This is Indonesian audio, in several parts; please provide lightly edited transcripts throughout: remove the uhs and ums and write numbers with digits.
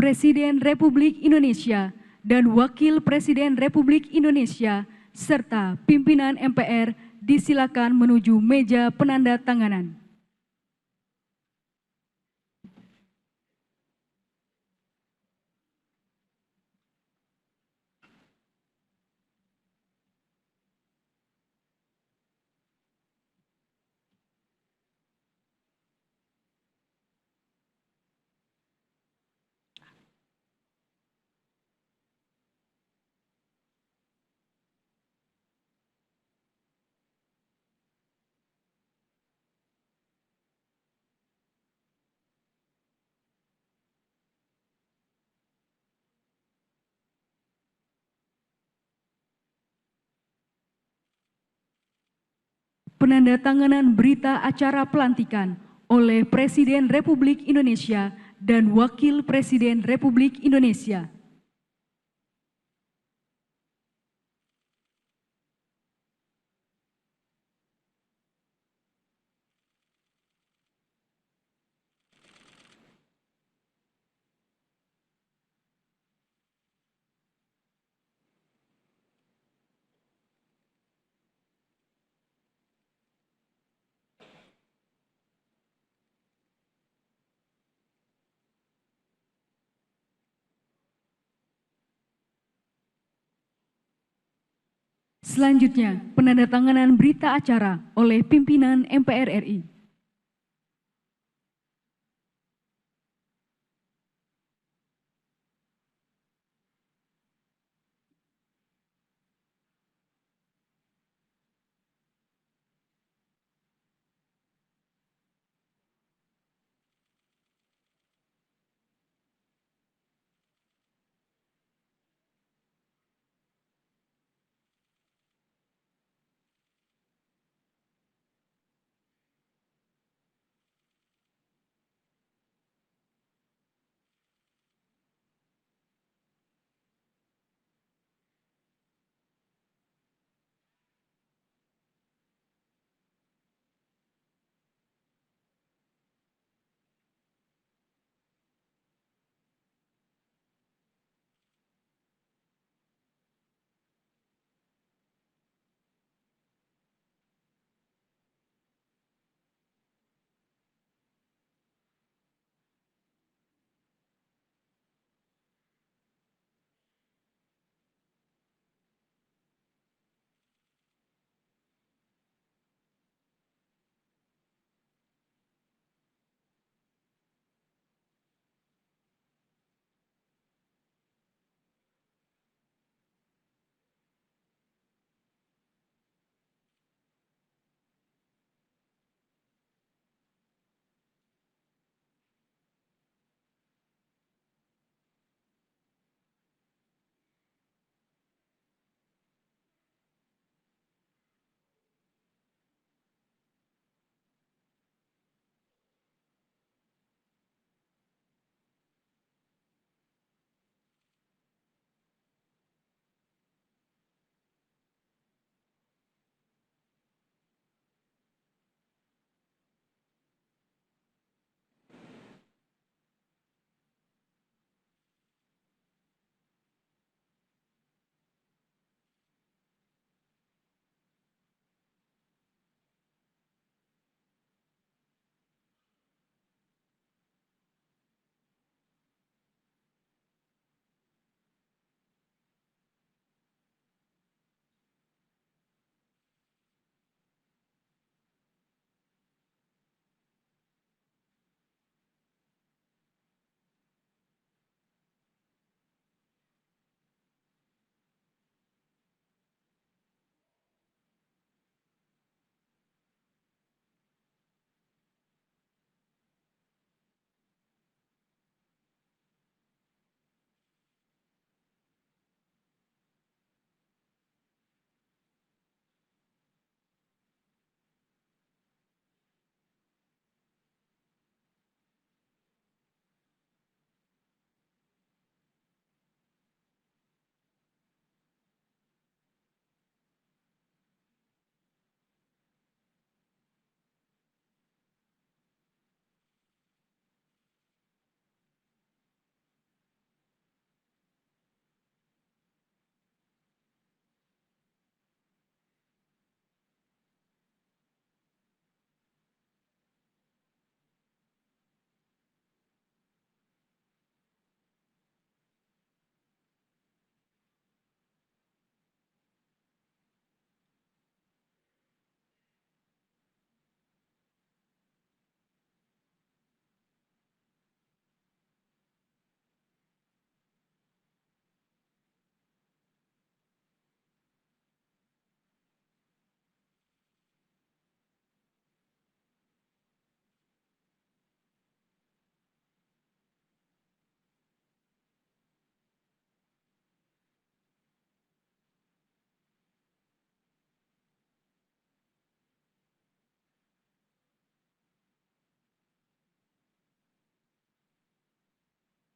Presiden Republik Indonesia dan Wakil Presiden Republik Indonesia serta pimpinan MPR disilakan menuju meja penandatanganan. Penandatanganan berita acara pelantikan oleh Presiden Republik Indonesia dan Wakil Presiden Republik Indonesia. Selanjutnya, penandatanganan berita acara oleh pimpinan MPR RI.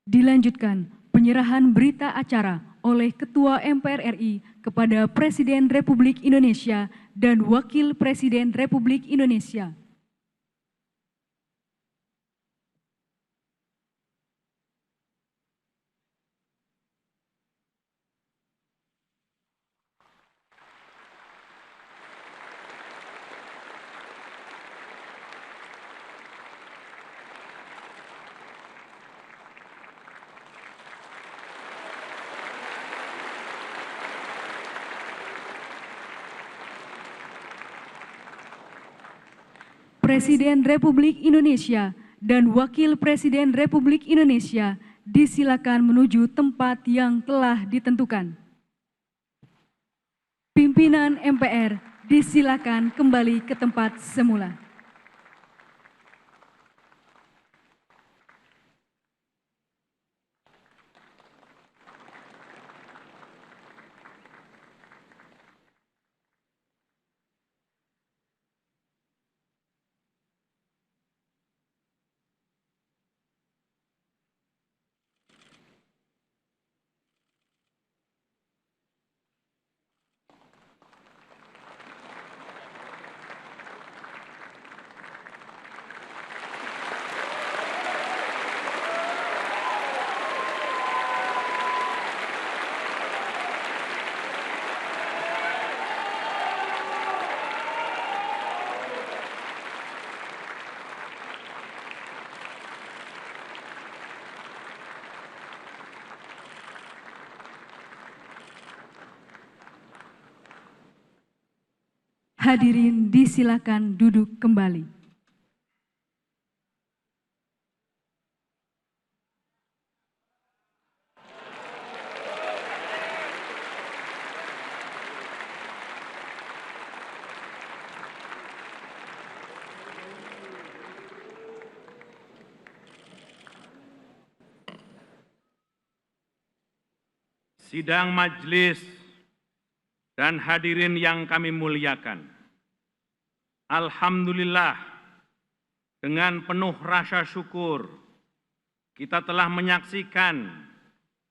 Dilanjutkan penyerahan berita acara oleh Ketua MPR RI kepada Presiden Republik Indonesia dan Wakil Presiden Republik Indonesia. Presiden Republik Indonesia dan Wakil Presiden Republik Indonesia disilakan menuju tempat yang telah ditentukan. Pimpinan MPR disilakan kembali ke tempat semula. Hadirin disilakan duduk kembali. Sidang majelis dan hadirin yang kami muliakan. Alhamdulillah, dengan penuh rasa syukur, kita telah menyaksikan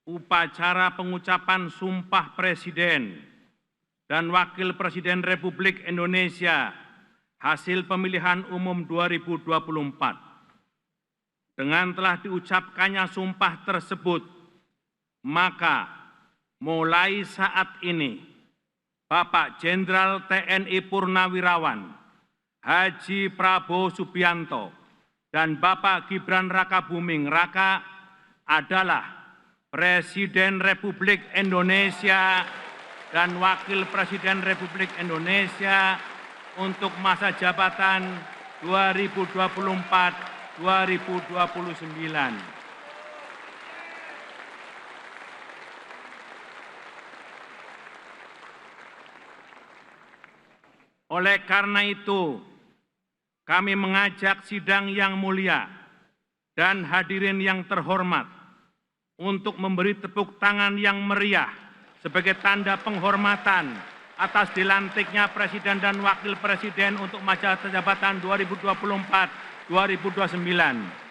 upacara pengucapan Sumpah Presiden dan Wakil Presiden Republik Indonesia hasil pemilihan umum 2024. Dengan telah diucapkannya sumpah tersebut, maka mulai saat ini, Bapak Jenderal TNI Purnawirawan Haji Prabowo Subianto dan Bapak Gibran Rakabuming Raka adalah Presiden Republik Indonesia dan Wakil Presiden Republik Indonesia untuk masa jabatan 2024-2029. Oleh karena itu, kami mengajak sidang yang mulia dan hadirin yang terhormat untuk memberi tepuk tangan yang meriah sebagai tanda penghormatan atas dilantiknya Presiden dan Wakil Presiden untuk masa jabatan 2024-2029.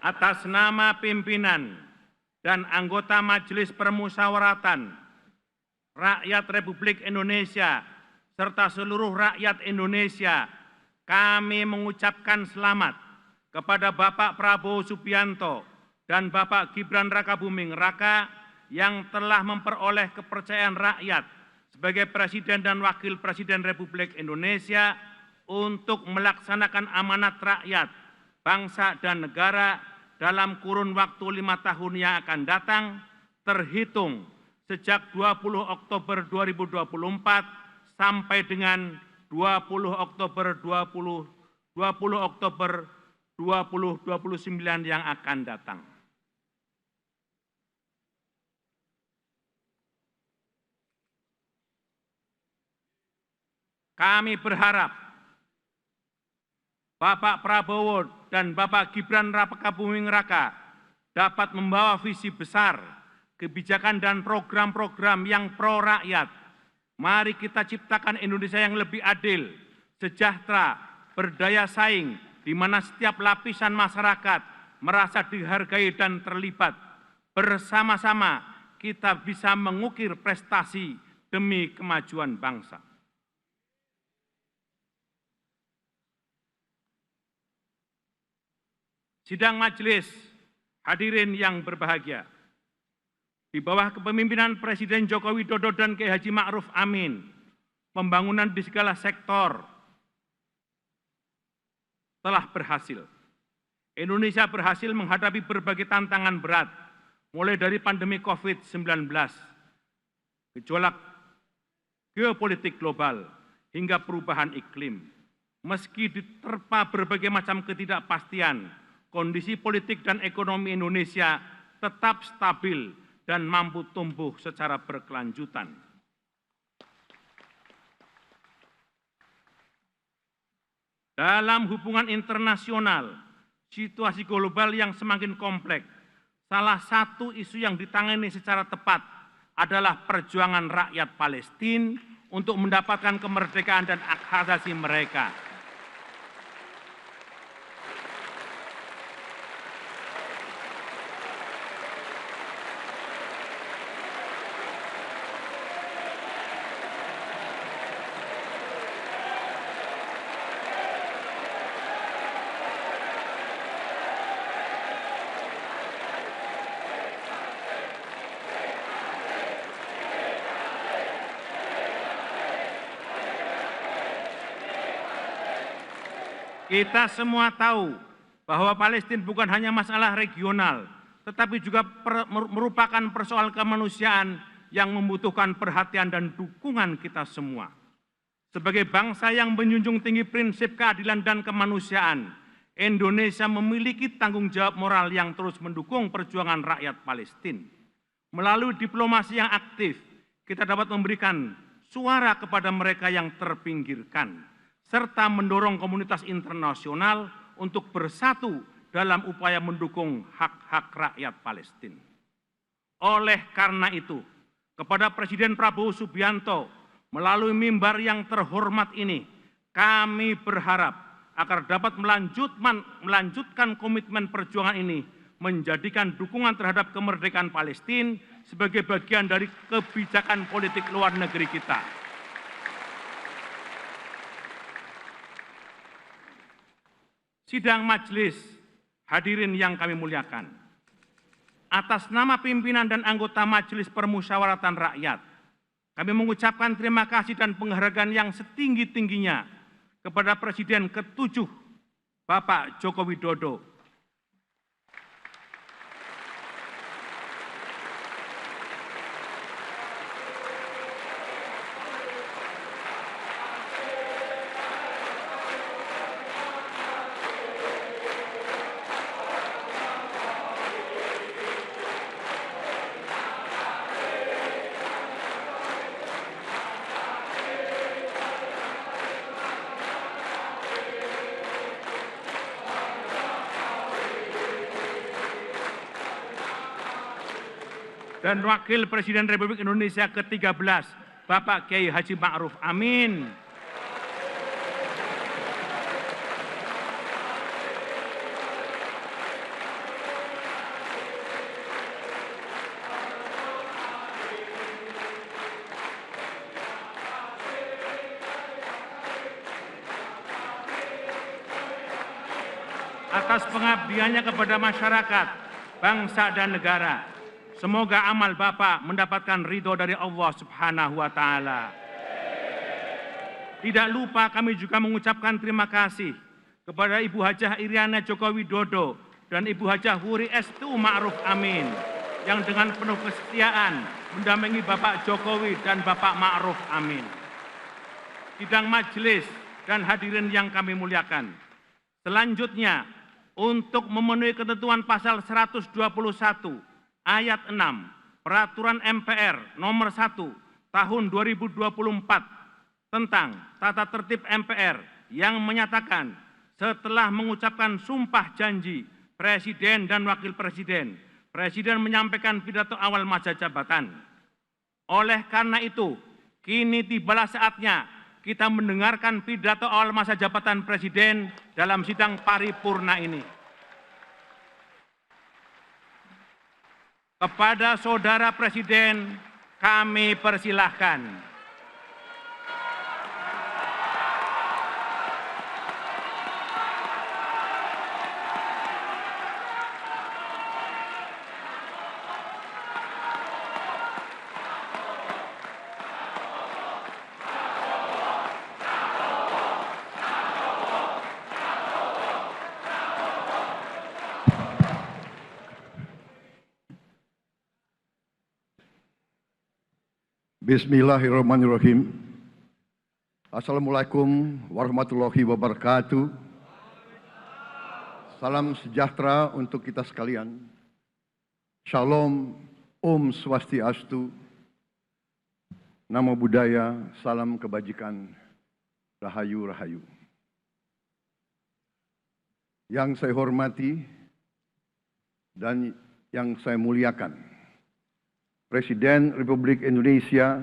Atas nama pimpinan dan anggota Majelis Permusyawaratan Rakyat Republik Indonesia serta seluruh rakyat Indonesia, kami mengucapkan selamat kepada Bapak Prabowo Subianto dan Bapak Gibran Rakabuming Raka yang telah memperoleh kepercayaan rakyat sebagai Presiden dan Wakil Presiden Republik Indonesia untuk melaksanakan amanat rakyat, bangsa dan negara dalam kurun waktu 5 tahun yang akan datang, terhitung sejak 20 Oktober 2024 sampai dengan 20 Oktober 2029 yang akan datang. Kami berharap Bapak Prabowo dan Bapak Gibran Rakabuming Raka dapat membawa visi besar, kebijakan dan program-program yang pro rakyat. Mari kita ciptakan Indonesia yang lebih adil, sejahtera, berdaya saing, di mana setiap lapisan masyarakat merasa dihargai dan terlibat. Bersama-sama kita bisa mengukir prestasi demi kemajuan bangsa. Sidang majelis, hadirin yang berbahagia. Di bawah kepemimpinan Presiden Joko Widodo dan Kiai Haji Ma'ruf Amin, pembangunan di segala sektor telah berhasil. Indonesia berhasil menghadapi berbagai tantangan berat, mulai dari pandemi COVID-19, gejolak geopolitik global, hingga perubahan iklim. Meski diterpa berbagai macam ketidakpastian, kondisi politik dan ekonomi Indonesia tetap stabil dan mampu tumbuh secara berkelanjutan. Dalam hubungan internasional, situasi global yang semakin kompleks, salah satu isu yang ditangani secara tepat adalah perjuangan rakyat Palestina untuk mendapatkan kemerdekaan dan hak asasi mereka. Kita semua tahu bahwa Palestina bukan hanya masalah regional, tetapi juga merupakan persoalan kemanusiaan yang membutuhkan perhatian dan dukungan kita semua. Sebagai bangsa yang menjunjung tinggi prinsip keadilan dan kemanusiaan, Indonesia memiliki tanggung jawab moral yang terus mendukung perjuangan rakyat Palestina. Melalui diplomasi yang aktif, kita dapat memberikan suara kepada mereka yang terpinggirkan, serta mendorong komunitas internasional untuk bersatu dalam upaya mendukung hak-hak rakyat Palestina. Oleh karena itu, kepada Presiden Prabowo Subianto, melalui mimbar yang terhormat ini, kami berharap agar dapat melanjutkan komitmen perjuangan ini, menjadikan dukungan terhadap kemerdekaan Palestina sebagai bagian dari kebijakan politik luar negeri kita. Sidang majelis, hadirin yang kami muliakan. Atas nama pimpinan dan anggota Majelis Permusyawaratan Rakyat, kami mengucapkan terima kasih dan penghargaan yang setinggi-tingginya kepada Presiden ke-7, Bapak Joko Widodo. Dan Wakil Presiden Republik Indonesia ke-13, Bapak Kiai Haji Ma'ruf Amin. Atas pengabdiannya kepada masyarakat, bangsa dan negara. Semoga amal Bapak mendapatkan ridho dari Allah Subhanahu wa Ta'ala. Tidak lupa kami juga mengucapkan terima kasih kepada Ibu Hajah Iriana Joko Widodo dan Ibu Hajah Wuri Estu Ma'ruf Amin yang dengan penuh kesetiaan mendampingi Bapak Jokowi dan Bapak Ma'ruf Amin. Sidang majelis dan hadirin yang kami muliakan. Selanjutnya, untuk memenuhi ketentuan pasal 121 Ayat 6, Peraturan MPR Nomor 1 Tahun 2024 tentang Tata Tertib MPR yang menyatakan setelah mengucapkan sumpah janji Presiden dan Wakil Presiden, Presiden menyampaikan pidato awal masa jabatan. Oleh karena itu, kini tibalah saatnya kita mendengarkan pidato awal masa jabatan Presiden dalam sidang paripurna ini. Kepada Saudara Presiden, kami persilahkan. Bismillahirrahmanirrahim. Assalamualaikum warahmatullahi wabarakatuh. Salam sejahtera untuk kita sekalian. Shalom, Om Swastiastu, Namo Buddhaya, salam kebajikan, Rahayu Rahayu. Yang saya hormati dan yang saya muliakan, Presiden Republik Indonesia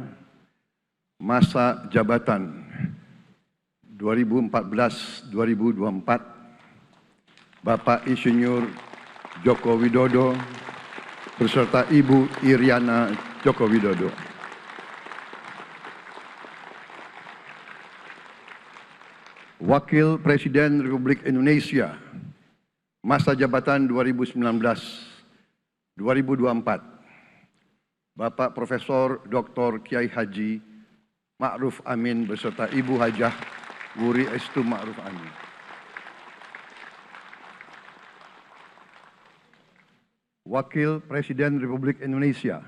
masa jabatan 2014-2024, Bapak Insinyur Joko Widodo beserta Ibu Iriana Joko Widodo. Wakil Presiden Republik Indonesia masa jabatan 2019-2024, Bapak Profesor Dr. Kiai Haji Ma'ruf Amin beserta Ibu Hajah Wuri Estu Ma'ruf Amin. Wakil Presiden Republik Indonesia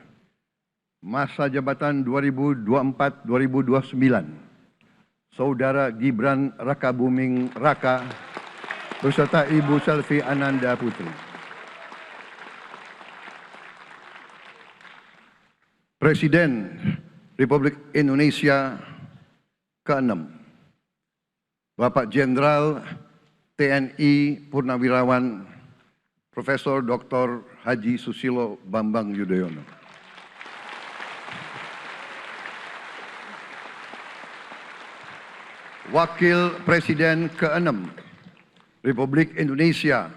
masa jabatan 2024-2029, Saudara Gibran Rakabuming Raka beserta Ibu Selvi Ananda Putri. Presiden Republik Indonesia ke-6, Bapak Jenderal TNI Purnawirawan Profesor Dr. Haji Susilo Bambang Yudhoyono. Wakil Presiden ke-6 Republik Indonesia,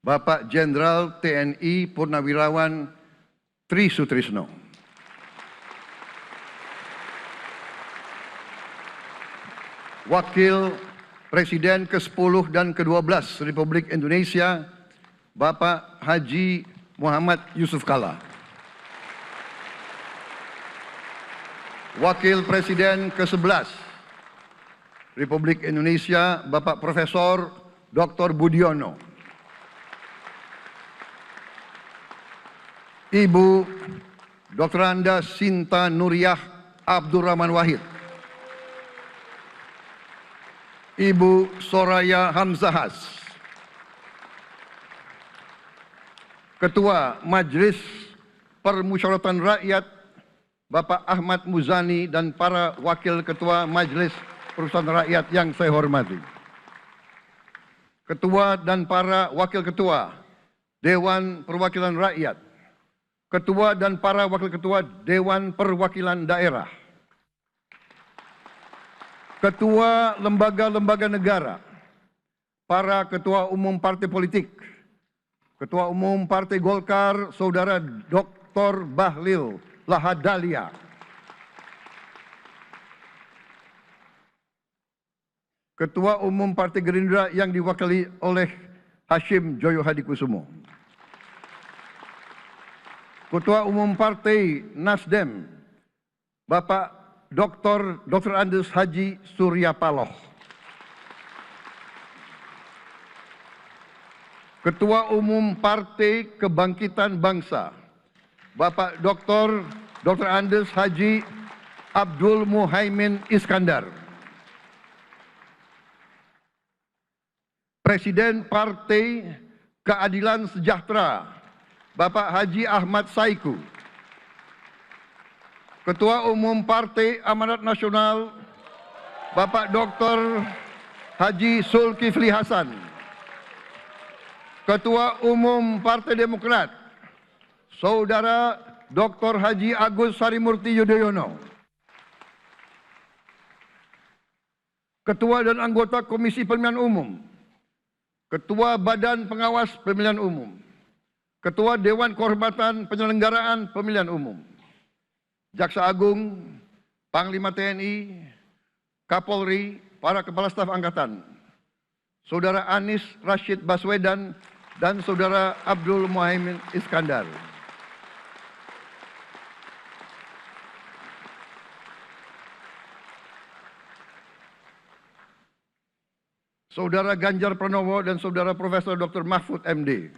Bapak Jenderal TNI Purnawirawan Tri Sutrisno. Wakil Presiden ke-10 dan ke-12 Republik Indonesia, Bapak Haji Muhammad Yusuf Kalla. Wakil Presiden ke-11 Republik Indonesia, Bapak Profesor Dr. Budiono. Ibu Dr. Anda Sinta Nuriyah Abdurrahman Wahid. Ibu Soraya Hamzahas, Ketua Majelis Permusyawaratan Rakyat Bapak Ahmad Muzani dan para Wakil Ketua Majelis Permusyawaratan Rakyat yang saya hormati. Ketua dan para Wakil Ketua Dewan Perwakilan Rakyat, Ketua dan para Wakil Ketua Dewan Perwakilan Daerah, Ketua lembaga-lembaga negara, para Ketua Umum Partai Politik, Ketua Umum Partai Golkar, Saudara Dr. Bahlil Lahadalia, Ketua Umum Partai Gerindra yang diwakili oleh Hashim Joyo Hadikusumo, Ketua Umum Partai Nasdem, Bapak Dr. Andes Haji Surya Paloh, Ketua Umum Partai Kebangkitan Bangsa, Bapak Dr. Andes Haji Abdul Muhaimin Iskandar, Presiden Partai Keadilan Sejahtera, Bapak Haji Ahmad Saiku, Ketua Umum Partai Amanat Nasional, Bapak Dr. Haji Zulkifli Hasan, Ketua Umum Partai Demokrat, Saudara Dr. Haji Agus Harimurti Yudhoyono, Ketua dan anggota Komisi Pemilihan Umum, Ketua Badan Pengawas Pemilihan Umum, Ketua Dewan Kehormatan Penyelenggaraan Pemilihan Umum, Jaksa Agung, Panglima TNI, Kapolri, para Kepala Staf Angkatan, Saudara Anies Rashid Baswedan, dan Saudara Abdul Muhaimin Iskandar. Saudara Ganjar Pranowo dan Saudara Profesor Dr. Mahfud MD.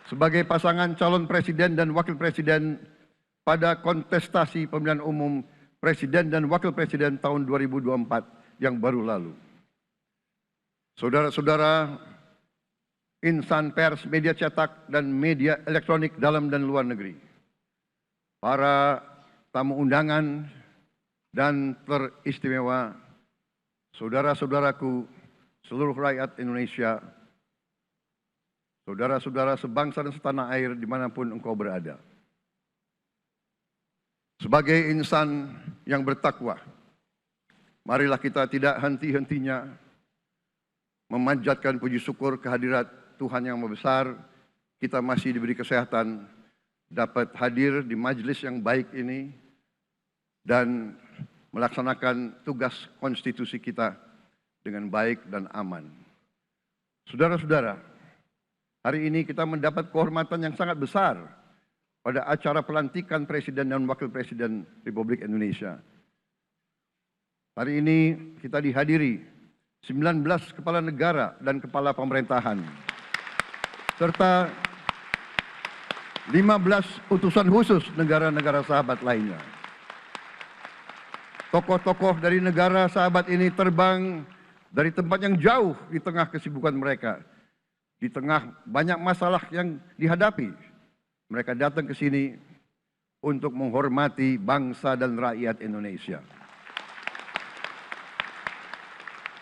Sebagai pasangan calon presiden dan wakil presiden pada kontestasi pemilihan umum presiden dan wakil presiden tahun 2024 yang baru lalu. Saudara-saudara insan pers, media cetak, dan media elektronik dalam dan luar negeri. Para tamu undangan dan teristimewa, saudara-saudaraku, seluruh rakyat Indonesia, saudara-saudara sebangsa dan setanah air dimanapun engkau berada. Sebagai insan yang bertakwa, marilah kita tidak henti-hentinya memanjatkan puji syukur kehadirat Tuhan yang Maha Besar. Kita masih diberi kesehatan, dapat hadir di majelis yang baik ini, dan melaksanakan tugas konstitusi kita dengan baik dan aman. Saudara-saudara, hari ini kita mendapat kehormatan yang sangat besar pada acara pelantikan Presiden dan Wakil Presiden Republik Indonesia. Hari ini kita dihadiri 19 kepala negara dan kepala pemerintahan, serta 15 utusan khusus negara-negara sahabat lainnya. Tokoh-tokoh dari negara sahabat ini terbang dari tempat yang jauh di tengah kesibukan mereka, di tengah banyak masalah yang dihadapi. Mereka datang ke sini untuk menghormati bangsa dan rakyat Indonesia.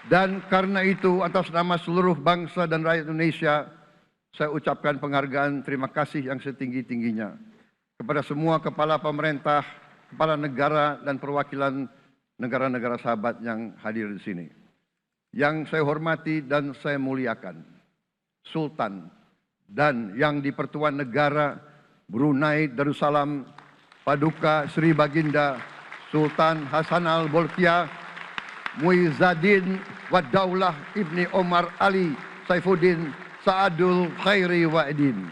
Dan karena itu, atas nama seluruh bangsa dan rakyat Indonesia, saya ucapkan penghargaan terima kasih yang setinggi-tingginya kepada semua kepala pemerintah, kepala negara, dan perwakilan negara-negara sahabat yang hadir di sini. Yang saya hormati dan saya muliakan, Sultan dan yang di-Pertuan Negara Brunei Darussalam Paduka Sri Baginda Sultan Hassanal Bolkiah Muizzaddin Wadaulah Ibni Omar Ali Saifuddin Saadul Khairi Wa'idin.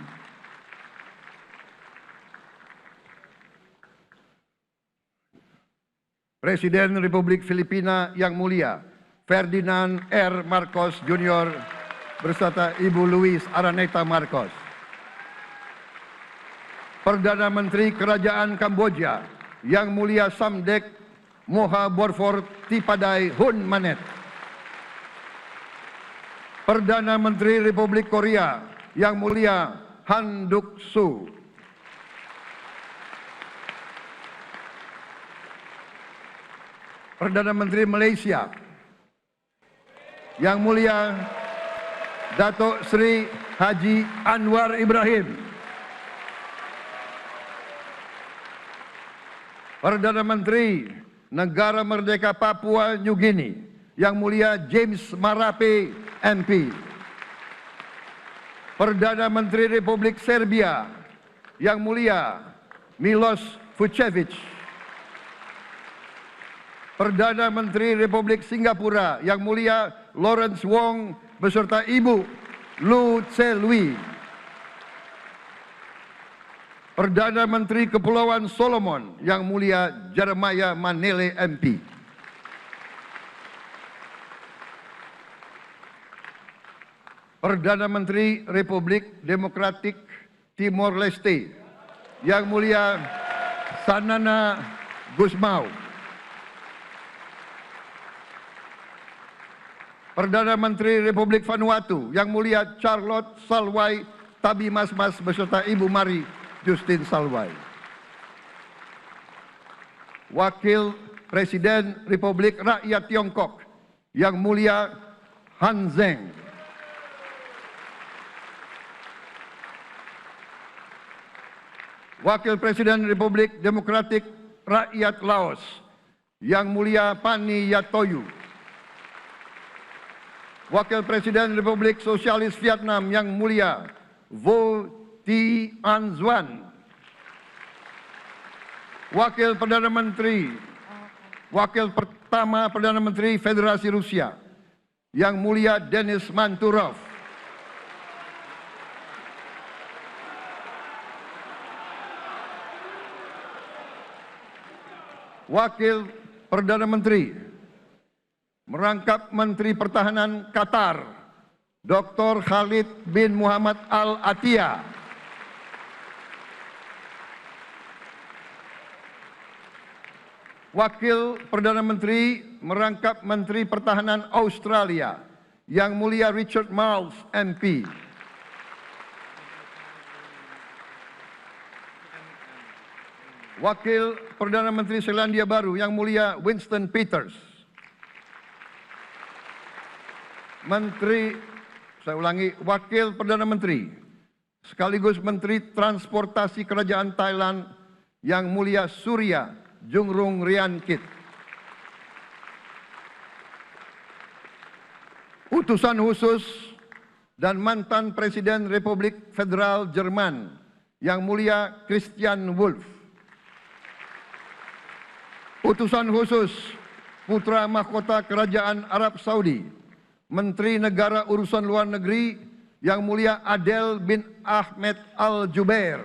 Presiden Republik Filipina yang mulia Ferdinand R. Marcos Jr. beserta Ibu Luis Araneta Marcos. Perdana Menteri Kerajaan Kamboja yang mulia Samdech Moha Borfor Tipadai Hun Manet. Perdana Menteri Republik Korea yang mulia Han Duck-soo. Perdana Menteri Malaysia yang mulia Datuk Seri Haji Anwar Ibrahim. Perdana Menteri Negara Merdeka Papua New Guinea yang mulia James Marape MP. Perdana Menteri Republik Serbia yang mulia Milos Vucevic. Perdana Menteri Republik Singapura yang mulia Lawrence Wong beserta Ibu Lu Tse Lui. Perdana Menteri Kepulauan Solomon yang mulia Jeremiah Manele MP. Perdana Menteri Republik Demokratik Timor Leste yang mulia Sanana Gusmao. Perdana Menteri Republik Vanuatu yang mulia Charlotte Salwai Tabimasmas beserta Ibu Mari Justin Salwai. Wakil Presiden Republik Rakyat Tiongkok Yang Mulia Han Zheng. Wakil Presiden Republik Demokratik Rakyat Laos Yang Mulia Pani Yathoyu. Wakil Presiden Republik Sosialis Vietnam Yang Mulia Vo Thi-An Xuan. Wakil pertama Perdana Menteri Federasi Rusia Yang Mulia Denis Manturov. Wakil Perdana Menteri merangkap Menteri Pertahanan Qatar Dr. Khalid bin Muhammad Al Attiyah. Wakil Perdana Menteri merangkap Menteri Pertahanan Australia Yang Mulia Richard Marles MP. Wakil Perdana Menteri Selandia Baru Yang Mulia Winston Peters. Wakil Perdana Menteri sekaligus Menteri Transportasi Kerajaan Thailand Yang Mulia Surya Jungrung Riankit. Utusan khusus dan mantan Presiden Republik Federal Jerman Yang Mulia Christian Wulff. Utusan khusus Putra Mahkota Kerajaan Arab Saudi, Menteri Negara Urusan Luar Negeri Yang Mulia Adel bin Ahmed Al Jubair.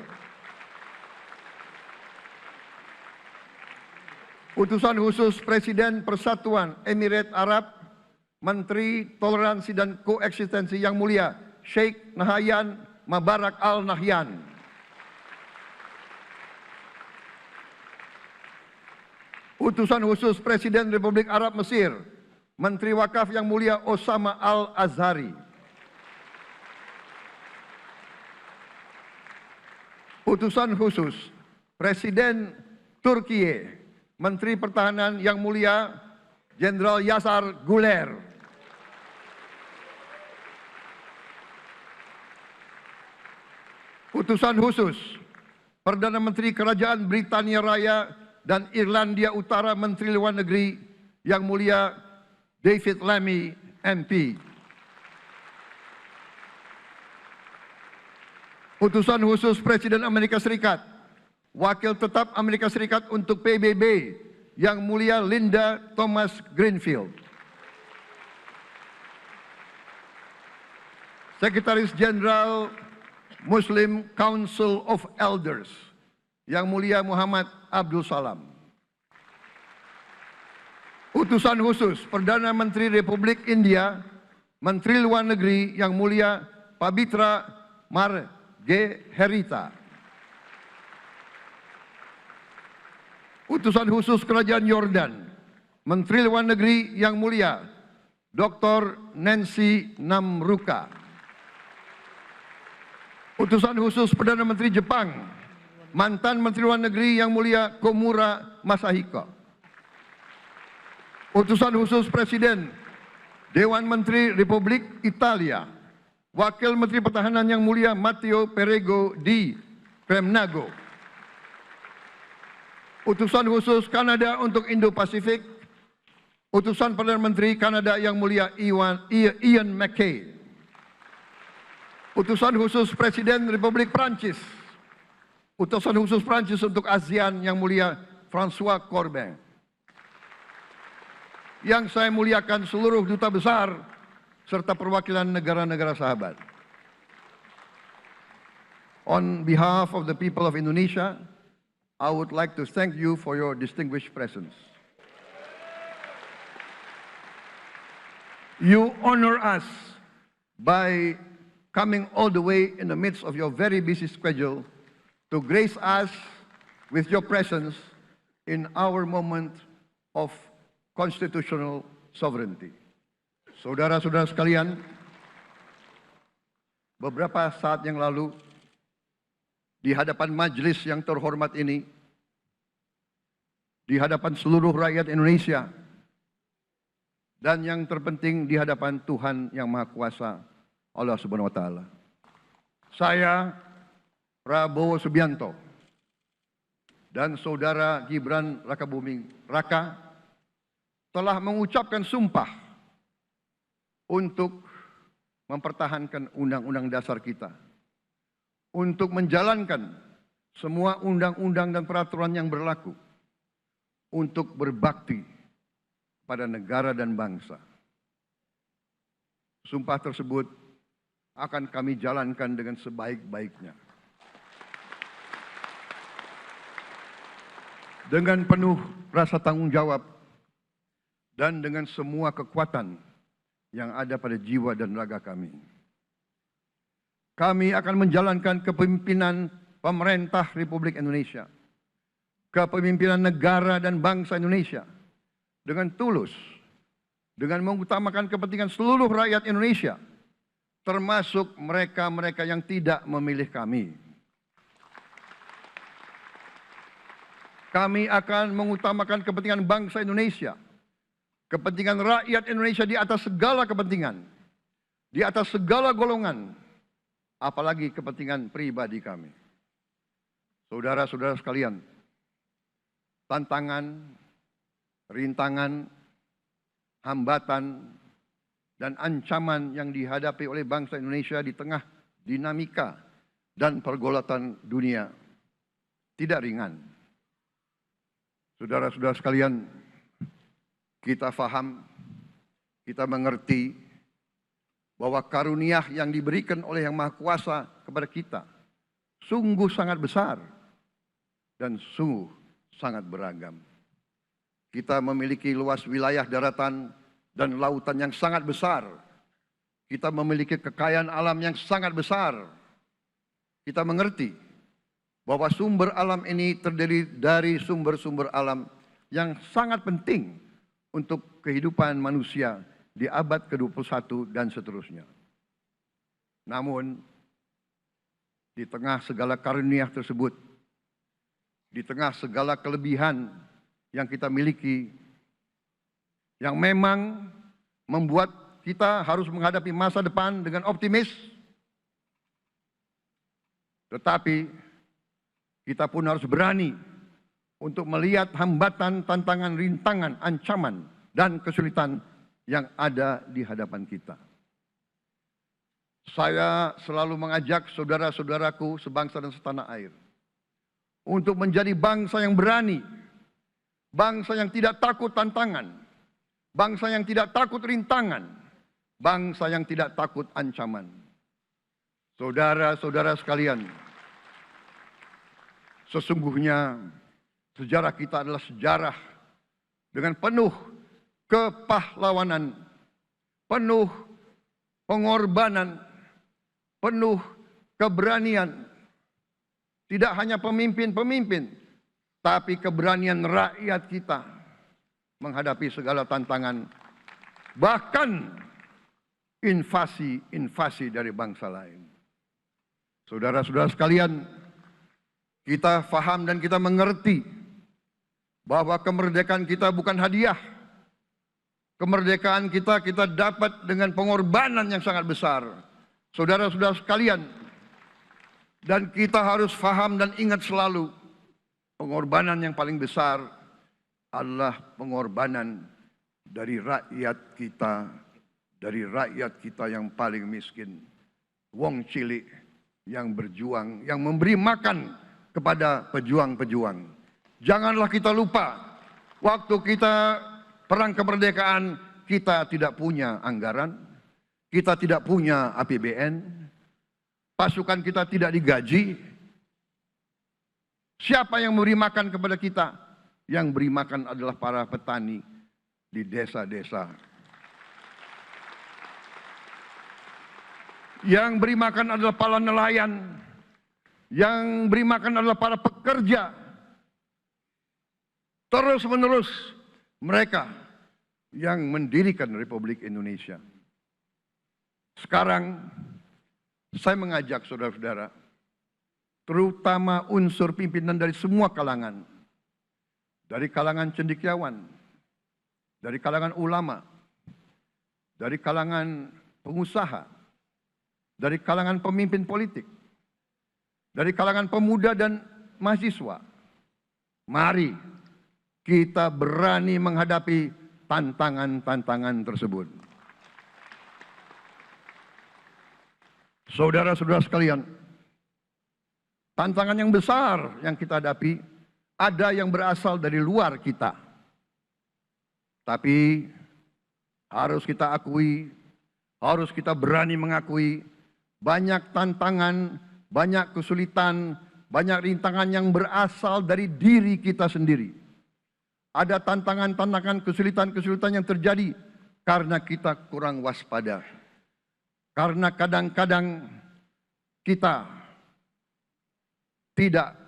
Utusan khusus Presiden Persatuan Emirat Arab, Menteri Toleransi dan Koeksistensi Yang Mulia Sheikh Nahyan Mubarak Al Nahyan. Utusan khusus Presiden Republik Arab Mesir, Menteri Wakaf Yang Mulia Osama Al Azhari. Utusan khusus Presiden Turkiye, Menteri Pertahanan Yang Mulia Jenderal Yasar Guler. Utusan khusus Perdana Menteri Kerajaan Britania Raya dan Irlandia Utara, Menteri Luar Negeri Yang Mulia David Lammy MP. Utusan khusus Presiden Amerika Serikat, Wakil Tetap Amerika Serikat untuk PBB Yang Mulia Linda Thomas Greenfield. Sekretaris Jenderal Muslim Council of Elders Yang Mulia Muhammad Abdul Salam. Utusan khusus Perdana Menteri Republik India, Menteri Luar Negeri Yang Mulia Pabitra Margherita. Utusan khusus Kerajaan Yordan, Menteri Luar Negeri Yang Mulia Dr. Nancy Namruka. Utusan khusus Perdana Menteri Jepang, mantan Menteri Luar Negeri Yang Mulia Komura Masahiko. Utusan khusus Presiden Dewan Menteri Republik Italia, Wakil Menteri Pertahanan Yang Mulia Matteo Perego di Cremnago. Utusan khusus Kanada untuk Indo-Pasifik, Utusan Perdana Menteri Kanada Yang Mulia Ian MacKay. Utusan khusus Presiden Republik Prancis, Utusan khusus Prancis untuk ASEAN Yang Mulia François Corbin. Yang saya muliakan seluruh duta besar serta perwakilan negara-negara sahabat. On behalf of the people of Indonesia, I would like to thank you for your distinguished presence. You honor us by coming all the way in the midst of your very busy schedule to grace us with your presence in our moment of constitutional sovereignty. Saudara-saudara sekalian, beberapa saat yang lalu di hadapan majelis yang terhormat ini, di hadapan seluruh rakyat Indonesia, dan yang terpenting di hadapan Tuhan Yang Maha Kuasa, Allah Subhanahu wa Ta'ala. Saya, Prabowo Subianto, dan Saudara Gibran Rakabuming Raka telah mengucapkan sumpah untuk mempertahankan Undang-Undang Dasar kita, untuk menjalankan semua undang-undang dan peraturan yang berlaku, untuk berbakti pada negara dan bangsa. Sumpah tersebut akan kami jalankan dengan sebaik-baiknya. Dengan penuh rasa tanggung jawab dan dengan semua kekuatan yang ada pada jiwa dan raga kami. Kami akan menjalankan kepemimpinan pemerintah Republik Indonesia, kepemimpinan negara dan bangsa Indonesia dengan tulus, dengan mengutamakan kepentingan seluruh rakyat Indonesia, termasuk mereka-mereka yang tidak memilih kami. Kami akan mengutamakan kepentingan bangsa Indonesia, kepentingan rakyat Indonesia di atas segala kepentingan, di atas segala golongan, apalagi kepentingan pribadi kami. Saudara-saudara sekalian, tantangan, rintangan, hambatan, dan ancaman yang dihadapi oleh bangsa Indonesia di tengah dinamika dan pergolatan dunia tidak ringan. Saudara-saudara sekalian, kita faham, kita mengerti bahwa karunia yang diberikan oleh Yang Maha Kuasa kepada kita sungguh sangat besar dan sungguh sangat beragam. Kita memiliki luas wilayah daratan dan lautan yang sangat besar. Kita memiliki kekayaan alam yang sangat besar. Kita mengerti bahwa sumber alam ini terdiri dari sumber-sumber alam yang sangat penting untuk kehidupan manusia di abad ke-21 dan seterusnya. Namun, di tengah segala karunia tersebut, di tengah segala kelebihan yang kita miliki, yang memang membuat kita harus menghadapi masa depan dengan optimis, tetapi kita pun harus berani untuk melihat hambatan, tantangan, rintangan, ancaman, dan kesulitan yang ada di hadapan kita. Saya selalu mengajak saudara-saudaraku sebangsa dan setanah air untuk menjadi bangsa yang berani, bangsa yang tidak takut tantangan, bangsa yang tidak takut rintangan, bangsa yang tidak takut ancaman. Saudara-saudara sekalian, sesungguhnya sejarah kita adalah sejarah dengan penuh kepahlawanan, penuh pengorbanan, penuh keberanian. Tidak hanya pemimpin-pemimpin, tapi keberanian rakyat kita menghadapi segala tantangan, bahkan invasi-invasi dari bangsa lain. Saudara-saudara sekalian, kita faham dan kita mengerti bahwa kemerdekaan kita bukan hadiah. Kemerdekaan kita dapat dengan pengorbanan yang sangat besar. Saudara-saudara sekalian, dan kita harus faham dan ingat selalu, pengorbanan yang paling besar adalah pengorbanan dari rakyat kita yang paling miskin. Wong cilik yang berjuang, yang memberi makan kepada pejuang-pejuang. Janganlah kita lupa, waktu kita perang kemerdekaan, kita tidak punya anggaran, kita tidak punya APBN, pasukan kita tidak digaji. Siapa yang memberi makan kepada kita? Yang beri makan adalah para petani di desa-desa. Yang beri makan adalah para nelayan. Yang beri makan adalah para pekerja. Terus-menerus mereka yang mendirikan Republik Indonesia. Sekarang saya mengajak saudara-saudara, terutama unsur pimpinan dari semua kalangan, dari kalangan cendekiawan, dari kalangan ulama, dari kalangan pengusaha, dari kalangan pemimpin politik, dari kalangan pemuda dan mahasiswa. Mari kita berani menghadapi tantangan-tantangan tersebut. Saudara-saudara sekalian, tantangan yang besar yang kita hadapi ada yang berasal dari luar kita. Tapi harus kita akui, harus kita berani mengakui banyak tantangan, banyak kesulitan, banyak rintangan yang berasal dari diri kita sendiri. Ada tantangan-tantangan, kesulitan-kesulitan yang terjadi karena kita kurang waspada. Karena kadang-kadang kita tidak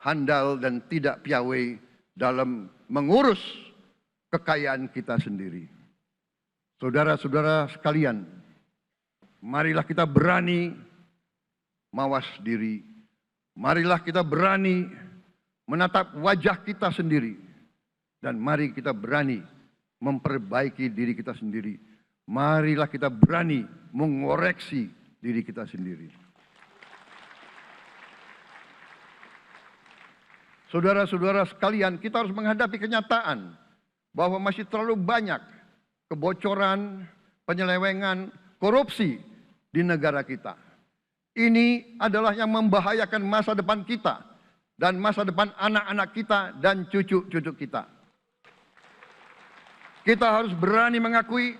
handal dan tidak piawai dalam mengurus kekayaan kita sendiri. Saudara-saudara sekalian, marilah kita berani mawas diri. Marilah kita berani menatap wajah kita sendiri. Dan mari kita berani memperbaiki diri kita sendiri. Marilah kita berani mengoreksi diri kita sendiri. Saudara-saudara sekalian, kita harus menghadapi kenyataan bahwa masih terlalu banyak kebocoran, penyelewengan, korupsi di negara kita. Ini adalah yang membahayakan masa depan kita dan masa depan anak-anak kita dan cucu-cucu kita. Kita harus berani mengakui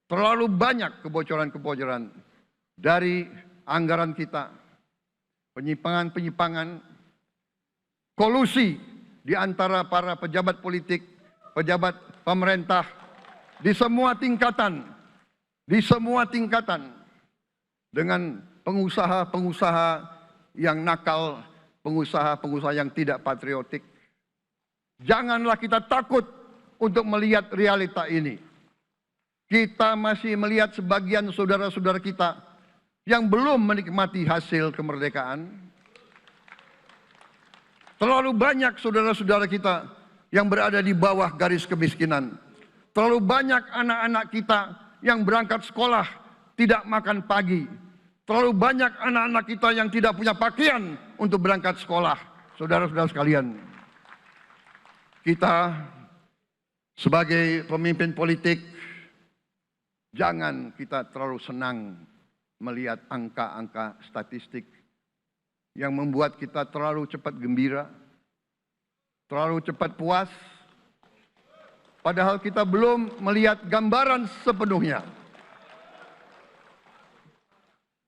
terlalu banyak kebocoran-kebocoran dari anggaran kita, penyimpangan-penyimpangan, kolusi di antara para pejabat politik, pejabat pemerintah di semua tingkatan, dengan pengusaha-pengusaha yang nakal, pengusaha-pengusaha yang tidak patriotik. Janganlah kita takut untuk melihat realita ini. Kita masih melihat sebagian saudara-saudara kita yang belum menikmati hasil kemerdekaan. Terlalu banyak saudara-saudara kita yang berada di bawah garis kemiskinan. Terlalu banyak anak-anak kita yang berangkat sekolah tidak makan pagi. Terlalu banyak anak-anak kita yang tidak punya pakaian untuk berangkat sekolah. Saudara-saudara sekalian, kita sebagai pemimpin politik, jangan kita terlalu senang melihat angka-angka statistik yang membuat kita terlalu cepat gembira, terlalu cepat puas, padahal kita belum melihat gambaran sepenuhnya.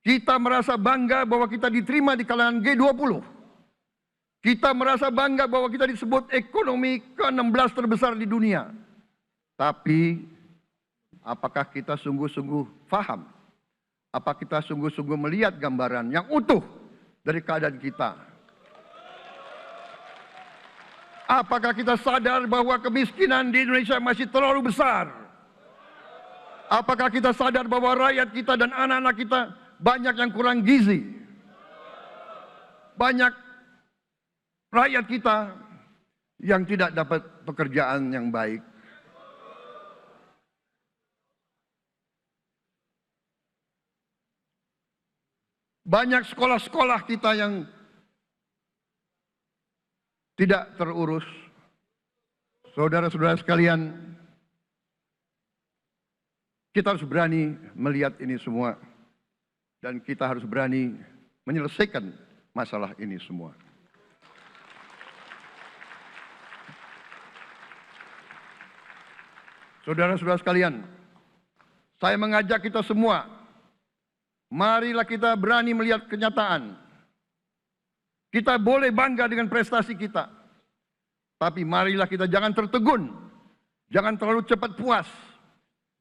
Kita merasa bangga bahwa kita diterima di kalangan G20. Kita merasa bangga bahwa kita disebut ekonomi ke-16 terbesar di dunia. Tapi apakah kita sungguh-sungguh paham? Apa kita sungguh-sungguh melihat gambaran yang utuh dari keadaan kita? Apakah kita sadar bahwa kemiskinan di Indonesia masih terlalu besar? Apakah kita sadar bahwa rakyat kita dan anak-anak kita banyak yang kurang gizi? Banyak rakyat kita yang tidak dapat pekerjaan yang baik. Banyak sekolah-sekolah kita yang tidak terurus. Saudara-saudara sekalian, kita harus berani melihat ini semua. Dan kita harus berani menyelesaikan masalah ini semua. Saudara-saudara sekalian, saya mengajak kita semua, marilah kita berani melihat kenyataan. Kita boleh bangga dengan prestasi kita, tapi marilah kita jangan tertegun, jangan terlalu cepat puas,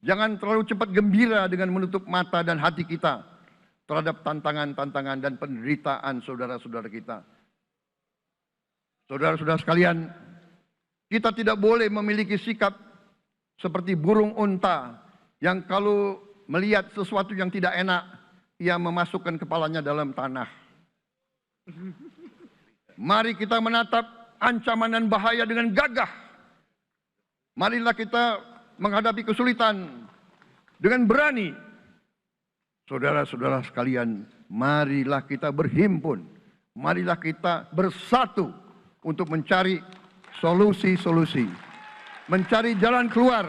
jangan terlalu cepat gembira dengan menutup mata dan hati kita terhadap tantangan-tantangan dan penderitaan saudara-saudara kita. Saudara-saudara sekalian, kita tidak boleh memiliki sikap seperti burung unta yang kalau melihat sesuatu yang tidak enak, ia memasukkan kepalanya dalam tanah. Mari kita menatap ancaman dan bahaya dengan gagah. Marilah kita menghadapi kesulitan dengan berani. Saudara-saudara sekalian, marilah kita berhimpun. Marilah kita bersatu untuk mencari solusi-solusi. Mencari jalan keluar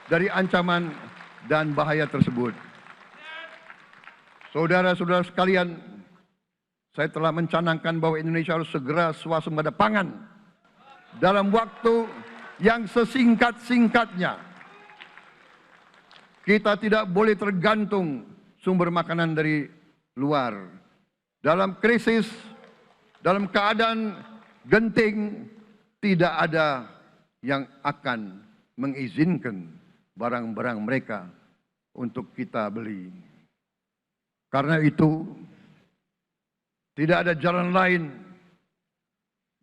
dari ancaman dan bahaya tersebut. Saudara-saudara sekalian, saya telah mencanangkan bahwa Indonesia harus segera swasembada pangan dalam waktu yang sesingkat-singkatnya. Kita tidak boleh tergantung sumber makanan dari luar. Dalam krisis, dalam keadaan genting, tidak ada yang akan mengizinkan barang-barang mereka untuk kita beli. Karena itu, tidak ada jalan lain.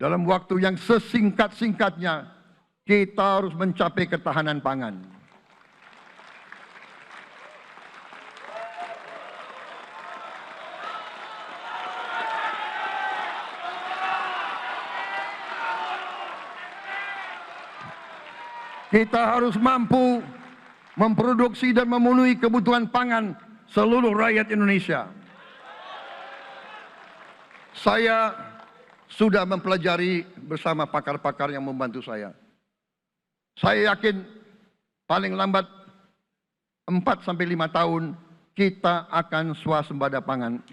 Dalam waktu yang sesingkat-singkatnya, kita harus mencapai ketahanan pangan. Kita harus mampu memproduksi dan memenuhi kebutuhan pangan seluruh rakyat Indonesia. Saya sudah mempelajari bersama pakar-pakar yang membantu saya. Saya yakin paling lambat 4 sampai 5 tahun kita akan swasembada pangan.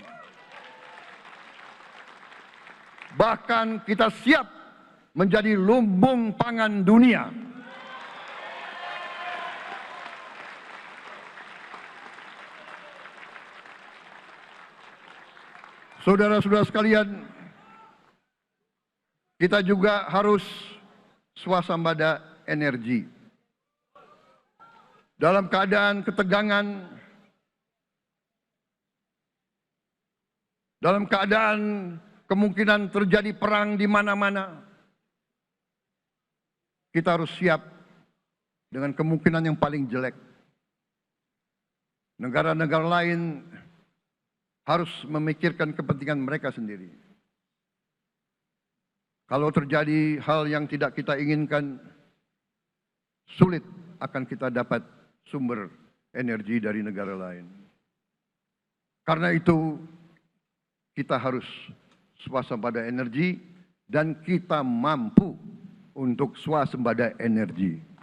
Bahkan kita siap menjadi lumbung pangan dunia. Saudara-saudara sekalian, kita juga harus swasembada energi. Dalam keadaan ketegangan, dalam keadaan kemungkinan terjadi perang di mana-mana, kita harus siap dengan kemungkinan yang paling jelek. Negara-negara lain harus memikirkan kepentingan mereka sendiri. Kalau terjadi hal yang tidak kita inginkan, sulit akan kita dapat sumber energi dari negara lain. Karena itu, kita harus swasembada energi dan kita mampu untuk swasembada energi.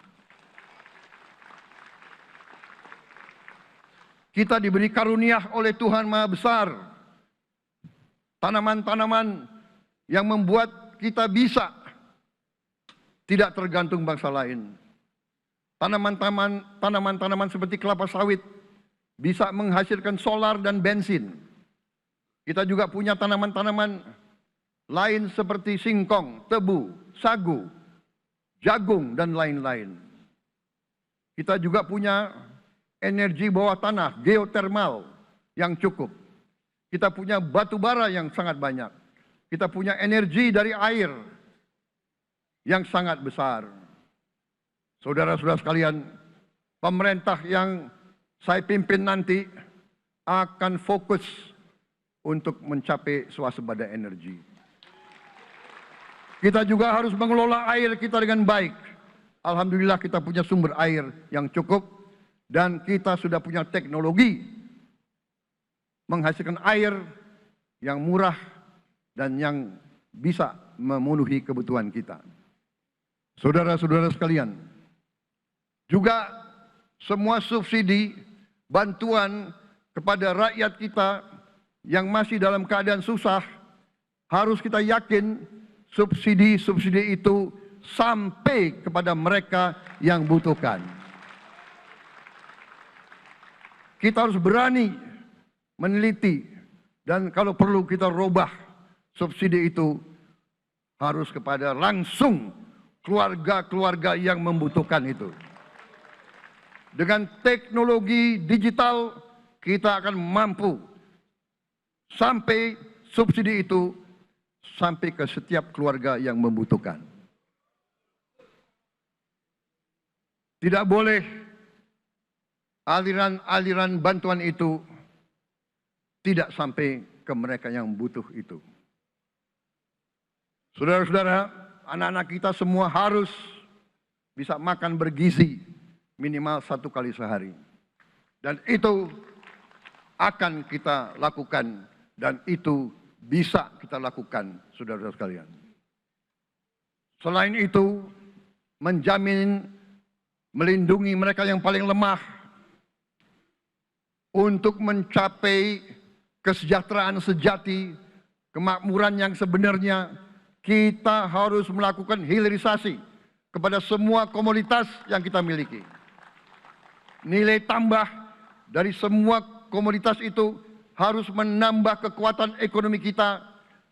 Kita diberi karunia oleh Tuhan Maha Besar. Tanaman-tanaman yang membuat kita bisa tidak tergantung bangsa lain. Tanaman-tanaman seperti kelapa sawit bisa menghasilkan solar dan bensin. Kita juga punya tanaman-tanaman lain seperti singkong, tebu, sagu, jagung, dan lain-lain. Kita juga punya energi bawah tanah, geotermal yang cukup. Kita punya batu bara yang sangat banyak. Kita punya energi dari air yang sangat besar. Saudara-saudara sekalian, pemerintah yang saya pimpin nanti akan fokus untuk mencapai swasembada energi. Kita juga harus mengelola air kita dengan baik. Alhamdulillah kita punya sumber air yang cukup. Dan kita sudah punya teknologi menghasilkan air yang murah dan yang bisa memenuhi kebutuhan kita. Saudara-saudara sekalian, juga semua subsidi, bantuan kepada rakyat kita yang masih dalam keadaan susah, harus kita yakin subsidi-subsidi itu sampai kepada mereka yang butuhkan. Kita harus berani meneliti dan kalau perlu kita robah subsidi itu harus kepada langsung keluarga-keluarga yang membutuhkan itu. Dengan teknologi digital kita akan mampu sampai subsidi itu sampai ke setiap keluarga yang membutuhkan. Tidak boleh aliran-aliran bantuan itu tidak sampai ke mereka yang butuh itu. Saudara-saudara, anak-anak kita semua harus bisa makan bergizi minimal 1 kali sehari. Dan itu akan kita lakukan dan itu bisa kita lakukan, saudara-saudara sekalian. Selain itu, menjamin melindungi mereka yang paling lemah untuk mencapai kesejahteraan sejati, kemakmuran yang sebenarnya, kita harus melakukan hilirisasi kepada semua komoditas yang kita miliki. Nilai tambah dari semua komoditas itu harus menambah kekuatan ekonomi kita